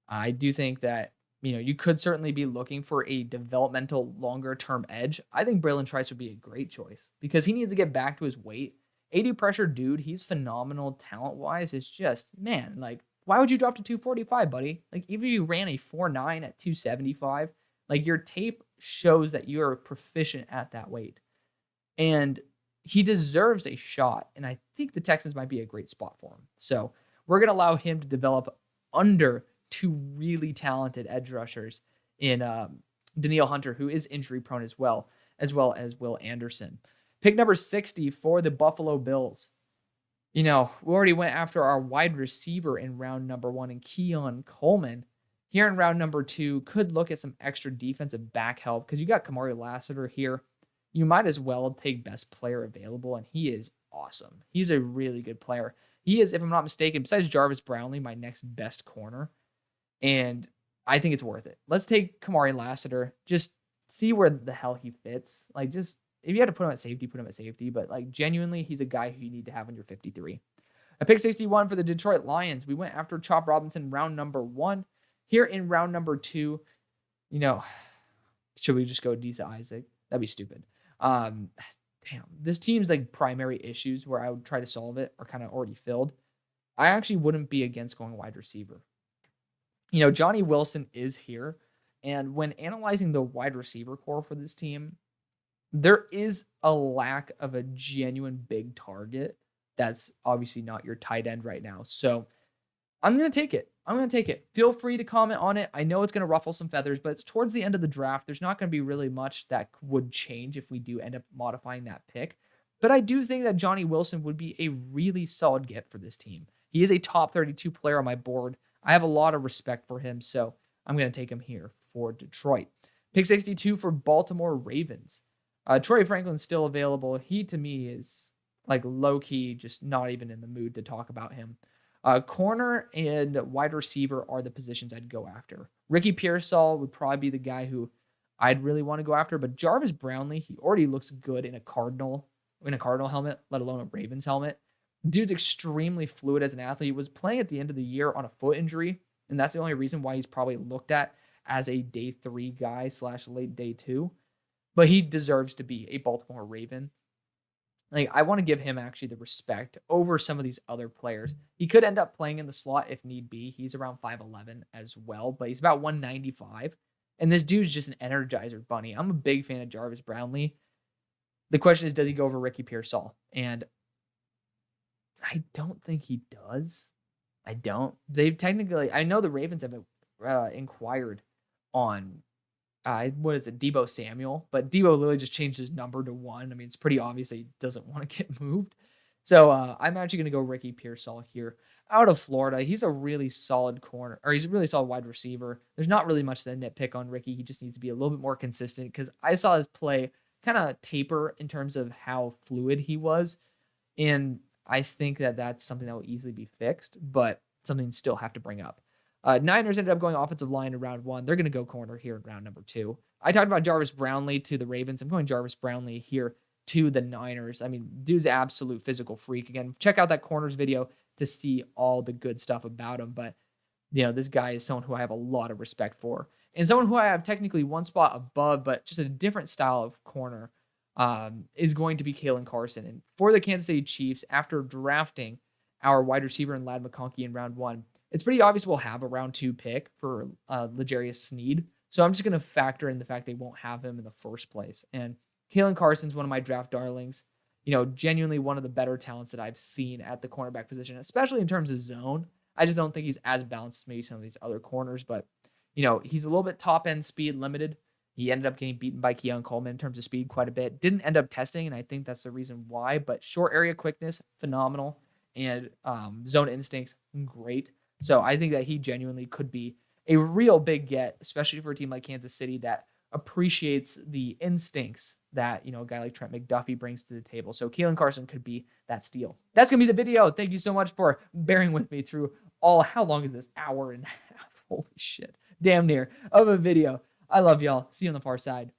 I do think that, you could certainly be looking for a developmental longer-term edge. I think Braylon Trice would be a great choice because he needs to get back to his weight. 80 pressure dude, he's phenomenal talent-wise. It's just, man, like, why would you drop to 245, buddy? Like, even if you ran a 4.9 at 275, like, your tape shows that you're proficient at that weight. And he deserves a shot. And I think the Texans might be a great spot for him. So we're going to allow him to develop under 2 really talented edge rushers in Danielle Hunter, who is injury prone as well as Will Anderson. Pick number 60 for the Buffalo Bills. We already went after our wide receiver in round number 1 in Keon Coleman. Here in round number 2, could look at some extra defensive back help because you got Kamari Lassiter here. You might as well take best player available, and he is awesome. He's a really good player. He is, if I'm not mistaken, besides Jarvis Brownlee, my next best corner, and I think it's worth it. Let's take Kamari Lassiter. Just see where the hell he fits. Just if you had to put him at safety, put him at safety. But genuinely, he's a guy who you need to have on your 53. At pick 61 for the Detroit Lions, we went after Chop Robinson round number 1. Here in round number 2, should we just go Disa Isaac? That'd be stupid. This team's primary issues where I would try to solve it are kind of already filled. I actually wouldn't be against going wide receiver. Johnny Wilson is here. And when analyzing the wide receiver core for this team, there is a lack of a genuine big target. That's obviously not your tight end right now. So I'm going to take it. Feel free to comment on it. I know it's going to ruffle some feathers, but it's towards the end of the draft. There's not going to be really much that would change if we do end up modifying that pick. But I do think that Johnny Wilson would be a really solid get for this team. He is a top 32 player on my board. I have a lot of respect for him, so I'm going to take him here for Detroit. Pick 62 for Baltimore Ravens. Troy Franklin's still available. He, to me, is low-key just not even in the mood to talk about him. Corner and wide receiver are the positions I'd go after. Ricky Pearsall would probably be the guy who I'd really want to go after, but Jarvis Brownlee, he already looks good in a Cardinal helmet, let alone a Ravens helmet. Dude's extremely fluid as an athlete. He was playing at the end of the year on a foot injury, and that's the only reason why he's probably looked at as a day 3 guy / late day 2. But he deserves to be a Baltimore Raven. I want to give him actually the respect over some of these other players. He could end up playing in the slot if need be. He's around 5'11" as well, but he's about 195. And this dude's just an energizer bunny. I'm a big fan of Jarvis Brownlee. The question is, does he go over Ricky Pearsall? And I don't think he does. I don't. I know the Ravens have inquired on Debo Samuel, but Debo literally just changed his number to 1. I mean, it's pretty obvious that he doesn't want to get moved. So I'm actually going to go Ricky Pearsall here out of Florida. He's a really solid corner, or he's a really solid wide receiver. There's not really much to nitpick on Ricky. He just needs to be a little bit more consistent because I saw his play kind of taper in terms of how fluid he was. And I think that that's something that will easily be fixed, but something you still have to bring up. Niners ended up going offensive line in round 1. They're going to go corner here in round number 2. I talked about Jarvis Brownlee to the Ravens. I'm going Jarvis Brownlee here to the Niners. I mean, dude's an absolute physical freak. Again, check out that corners video to see all the good stuff about him. But, this guy is someone who I have a lot of respect for. And someone who I have technically one spot above, but just a different style of corner, is going to be Kalen Carson. And for the Kansas City Chiefs, after drafting our wide receiver in Ladd McConkey in round 1, it's pretty obvious we'll have a round 2 pick for L'Jarius Sneed. So I'm just going to factor in the fact they won't have him in the first place. And Kalen Carson's one of my draft darlings. Genuinely one of the better talents that I've seen at the cornerback position, especially in terms of zone. I just don't think he's as balanced as maybe some of these other corners, but, he's a little bit top-end speed limited. He ended up getting beaten by Keon Coleman in terms of speed quite a bit. Didn't end up testing, and I think that's the reason why. But short area quickness, phenomenal. And zone instincts, great. So I think that he genuinely could be a real big get, especially for a team like Kansas City that appreciates the instincts that, a guy like Trent McDuffie brings to the table. So Kalen Carson could be that steal. That's going to be the video. Thank you so much for bearing with me through how long is this? Hour and a half. Holy shit. Damn near of a video. I love y'all. See you on the far side.